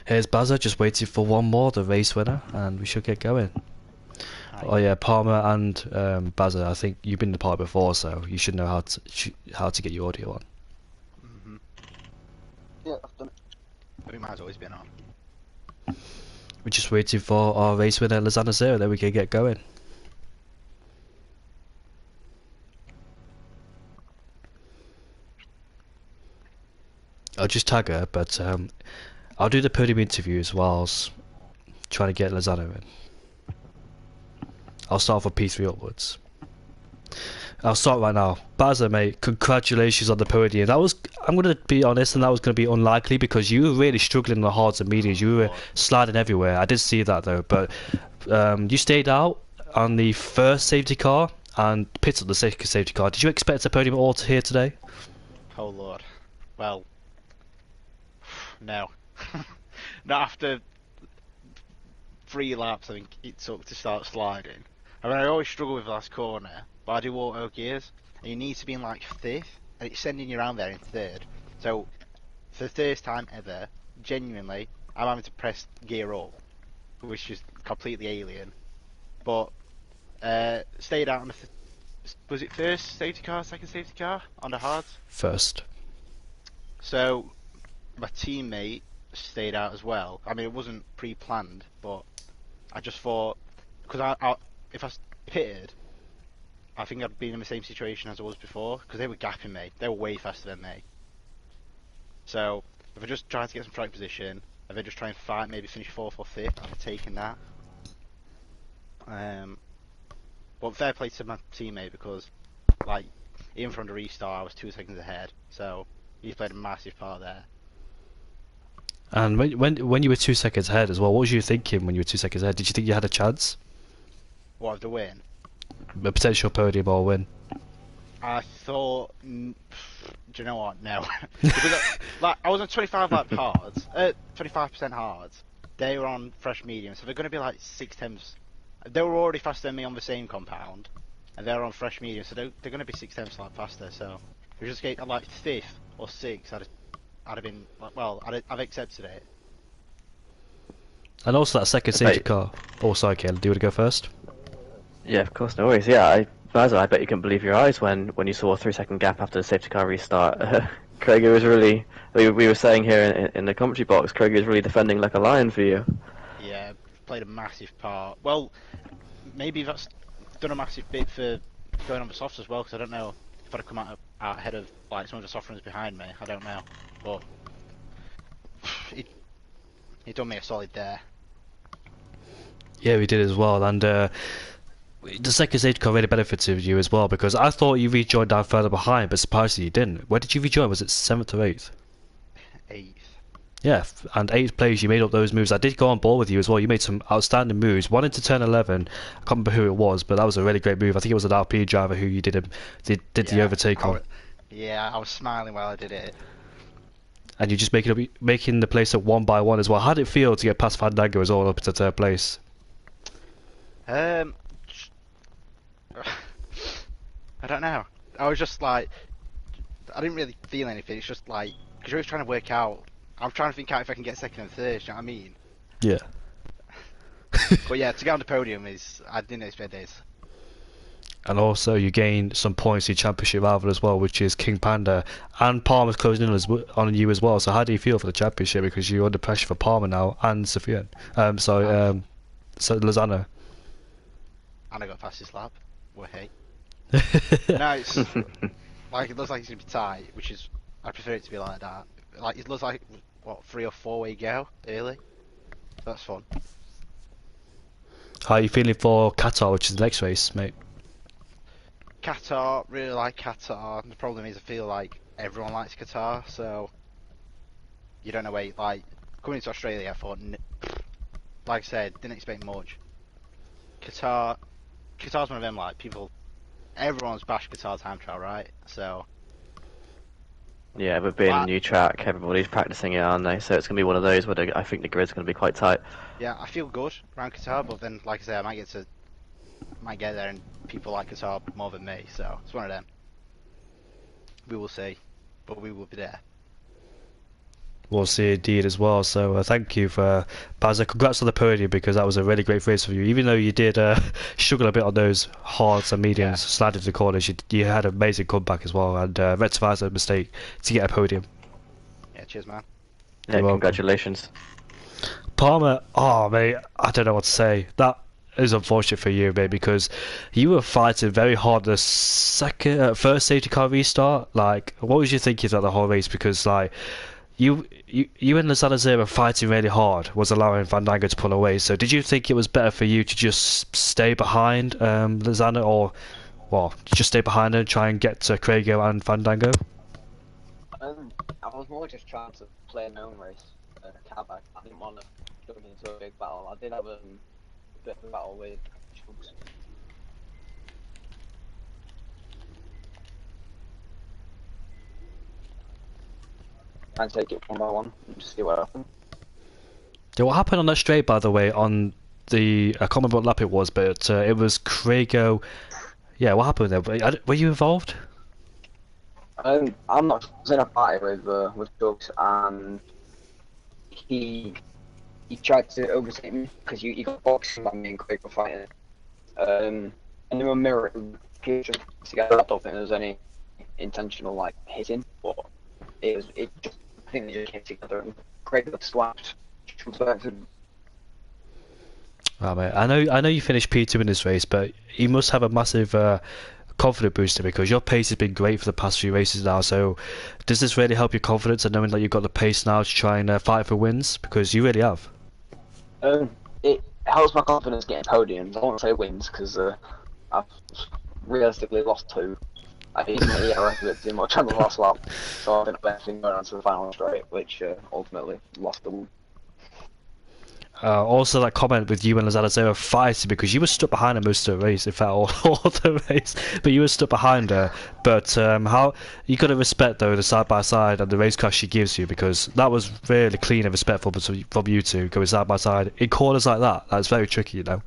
Here's Baza, just waiting for one more, the race winner, and we should get going. Hi. Oh yeah, Palmer and Baza, I think you've been in the park before, so you should know how to get your audio on. Mm-hmm. Yeah, I've done it. We might as well always been on. We're just waiting for our race winner, Lozano Zero, then we can get going. I'll just tag her, but I'll do the podium interviews whilst trying to get Lozano in. I'll start with P3 upwards. I'll start right now. Baza, mate, congratulations on the podium. I'm going to be honest, and that was going to be unlikely because you were really struggling in the hards and mediums. You were sliding everywhere. I did see that though, but you stayed out on the first safety car and pitted the second safety car. Did you expect a podium all here today? Oh lord. Well, no. Not after 3 laps I think it took to start sliding. I mean, I always struggle with the last corner, but I do auto gears, and you need to be in like 5th, and it's sending you around there in 3rd. So, for the first time ever, genuinely, I'm having to press gear up, which is completely alien. But, stayed out on the... was it first safety car, second safety car, on the hards? First. So, my teammate stayed out as well. I mean, it wasn't pre-planned, but I just thought, because if I pitted, I think I'd been in the same situation as I was before, because they were gapping me. They were way faster than me. So, if I just tried to get some track position, if I just try and fight, maybe finish 4th or 5th, I'd have taken that. But fair play to my teammate, because, like, even from the restart, I was 2 seconds ahead, so he played a massive part there. And when you were 2 seconds ahead as well, what was you thinking when you were 2 seconds ahead? Did you think you had a chance? What, of the win? A potential podium or win? I thought, do you know what? No, because I was on 25 lap hards, 25% hards. They were on fresh medium, so they're going to be like 6/10. They were already faster than me on the same compound, and they're on fresh medium, so they're going to be 6/10 lap faster. So if we just get like 5th or 6th, I'd have been well. I've accepted it. And also that second safety car. Oh, sorry, Caleb. Do you want to go first? Yeah, of course, no worries. Yeah, Basil, I bet you couldn't believe your eyes when you saw a 3-second gap after the safety car restart. Craig was really, we were saying here in the commentary box, Craig was really defending like a lion for you. Yeah, played a massive part. Well, maybe that's done a massive bit for going on the softs as well, because I don't know if I'd have come out ahead of like some of the soft runs behind me. I don't know, but it done me a solid there. Yeah, we did as well, and the second safety car really benefited you as well, because I thought you rejoined down further behind, but surprisingly you didn't. Where did you rejoin? Was it 7th or 8th? 8th. Yeah, and 8th place you made up those moves. I did go on board with you as well. You made some outstanding moves. One into turn 11. I can't remember who it was, but that was a really great move. I think it was an RP driver who you did the overtake on. Yeah, I was smiling while I did it. And you're just making the place up one by one as well. How did it feel to get past Fandango as well up into 3rd place? I don't know. I was just like, I didn't really feel anything. It's just like, because you're always trying to work out. I'm trying to think out if I can get 2nd and 3rd. Do you know what I mean? Yeah. But yeah, to get on the podium I didn't expect this. And also you gained some points in your championship rival as well, which is King Panda, and Palmer's closing in on you as well. So how do you feel for the championship, because you're under pressure for Palmer now and Sofian? So Lozano. And I got past this lap. Well, hey. No, it's like it looks like it's gonna be tight, which is I prefer it to be like that. Like it looks like what 3 or 4 way go early. That's fun. How are you feeling for Qatar, which is the next race, mate? Qatar, really like Qatar. The problem is I feel like everyone likes Qatar, so you don't know where. Like coming to Australia, I thought, like I said, didn't expect much. Qatar's one of them like people. Everyone's bashed Qatar time trial, right? So Yeah, but being a new track, everybody's practicing it, aren't they? So it's going to be one of those where I think the grid's going to be quite tight. yeah, I feel good around Qatar, but then, like I say, I might get there and people like us more than me, so it's one of them. We will see, but we will be there. We'll see indeed as well. So thank you for Bazza. Congrats on the podium because that was a really great race for you. Even though you did struggle a bit on those hards and mediums, sliding to the corners, you had an amazing comeback as well and rectified that mistake to get a podium. Yeah, cheers, man. Yeah, congratulations. Palmer, oh mate, I don't know what to say. That is unfortunate for you, mate, because you were fighting very hard the first safety car restart. Like, what was you thinking throughout the whole race? Because like, you and Lozano Zero fighting really hard was allowing Fandango to pull away. So did you think it was better for you to just stay behind Lozano, or well, just stay behind her and try and get to Craigo and Fandango? I was more just trying to play a known race, Cabak. I didn't want to jump into a big battle. I did have a bit of a battle with Chugs. Try and take it one by one and just see what happens. Yeah, what happened on that straight, by the way, on the... I can't remember what lap it was, but it was Craigo... Yeah, what happened there? Were you involved? I'm not. I was in a party with Chugs, and he tried to overtake me because you got boxing by me and Craigo fighting. And they were mirroring just together. I don't think there was any intentional like hitting, but it just, I think they just came together and Craigo swapped. Oh, mate. I know you finished P2 in this race, but you must have a massive confidence booster because your pace has been great for the past few races now. So does this really help your confidence and knowing that you've got the pace now to try and fight for wins? Because you really have. It helps my confidence getting podiums. I won't say wins because I've realistically lost 2. I didn't really get it too much on the last lap, so I didn't have anything going on to the final straight, which ultimately lost the win. Also, that comment with you and Lozano Zero fighting because you were stuck behind her most of the race, in fact, all the race, but you were stuck behind her. But how you got to respect though the side by side and the race car she gives you because that was really clean and respectful from you two going side by side in corners like that. That's very tricky, you know.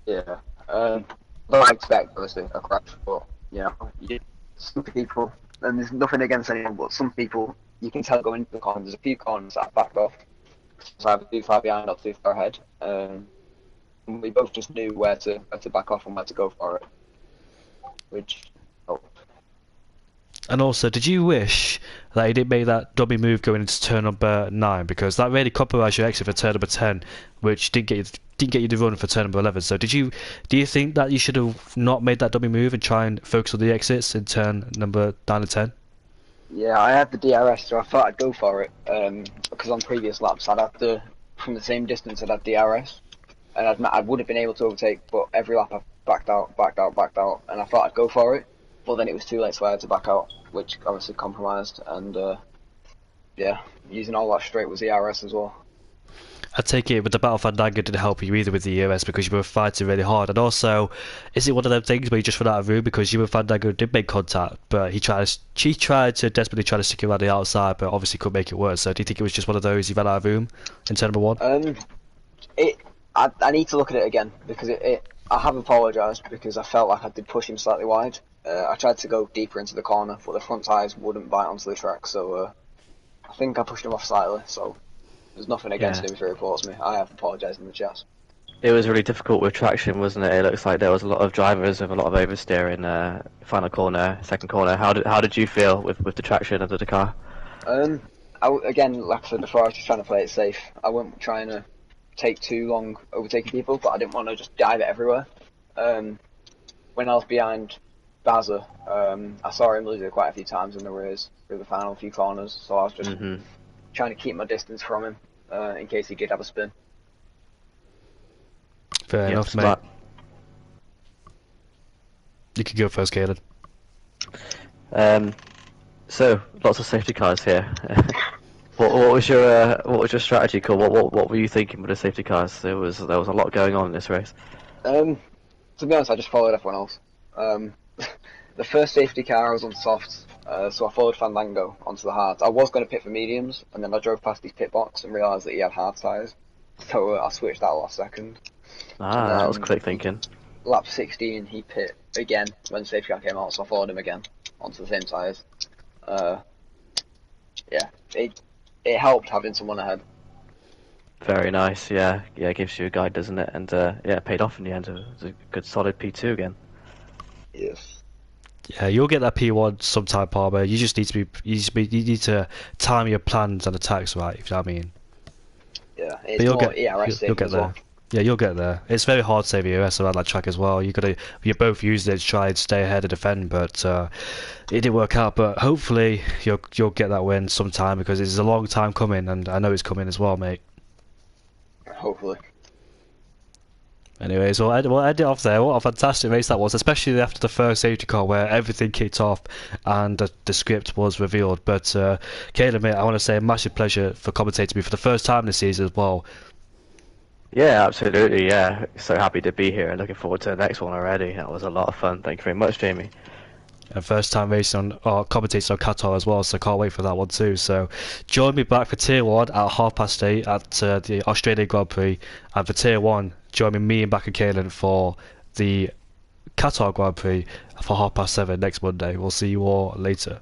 Yeah, don't expect obviously a crash, but you know, some people, and there's nothing against anyone, but some people you can tell going into the corner. There's a few corners that I backed off. So either too far behind or too far ahead. And we both just knew where to back off and where to go for it, which helped. And also, did you wish that he didn't make that dummy move going into turn number 9 because that really compromised your exit for turn number 10, which didn't get you the run for turn number 11. So do you think that you should have not made that dummy move and try and focus on the exits in turn number 9 and 10? Yeah, I had the DRS, so I thought I'd go for it. Because on previous laps, I'd have to, from the same distance, I'd have DRS, and I would have been able to overtake. But every lap, I backed out, and I thought I'd go for it. But then it was too late, so I had to back out, which obviously compromised. And yeah, using all that straight was DRS as well. I take it, but the Battle of Fandango didn't help you either with the EOS because you were fighting really hard. And also, is it one of them things where you just run out of room because you and Fandango did make contact, but she tried to desperately try to stick you around the outside, but obviously couldn't make it work. So do you think it was just one of those you ran out of room in turn number 1? I need to look at it again because I have apologised because I felt like I did push him slightly wide. I tried to go deeper into the corner, but the front tyres wouldn't bite onto the track, so I think I pushed him off slightly. So. There's nothing against him if he reports me. I have apologised in the chat. It was really difficult with traction, wasn't it? It looks like there was a lot of drivers with a lot of oversteer in final corner, second corner. How did you feel with the traction of the car? Again, like I said before, I was just trying to play it safe. I wasn't trying to take too long overtaking people, but I didn't want to just dive it everywhere. When I was behind Bazza, I saw him lose it quite a few times in the race through the final few corners, so I was just trying to keep my distance from him in case he did have a spin. Fair enough, mate. You could go first, Caleb. So lots of safety cars here. what was your strategy, Cole? What were you thinking with the safety cars? There was a lot going on in this race. To be honest, I just followed everyone else. The first safety car I was on softs, so I followed Fandango onto the hards. I was going to pit for mediums, and then I drove past his pit box and realised that he had hard tyres, so I switched that last second. That was quick thinking. lap 16 he pit again when safety car came out, so I followed him again onto the same tyres. Yeah, it helped having someone ahead. Very nice, yeah. Yeah, it gives you a guide, doesn't it? And yeah, it paid off in the end. It was a good solid P2 again. Yes. Yeah, you'll get that P1 sometime, Palmer. You just need to you need to time your plans and attacks right, if you know what I mean. Yeah, But it's more ERS you'll get as there. well. Yeah, you'll get there. It's very hard to save EOS around that track as well. You're both using it to try and stay ahead and defend, but it didn't work out. But hopefully you'll get that win sometime because it's a long time coming, and I know it's coming as well, mate. Hopefully. Anyways, we'll end it off there. What a fantastic race that was, especially after the first safety car where everything kicked off and the script was revealed. But Caleb, mate, I want to say a massive pleasure for commentating me for the first time this season as well. Yeah, absolutely, yeah. So happy to be here and looking forward to the next one already. That was a lot of fun. Thank you very much, Jamie. And first time racing on or commentating on Qatar as well, so can't wait for that one too. So join me back for Tier 1 at 8:30 at the Australian Grand Prix, and for Tier 1 join me and back and Kaelin for the Qatar Grand Prix for 7:30 next Monday. We'll see you all later.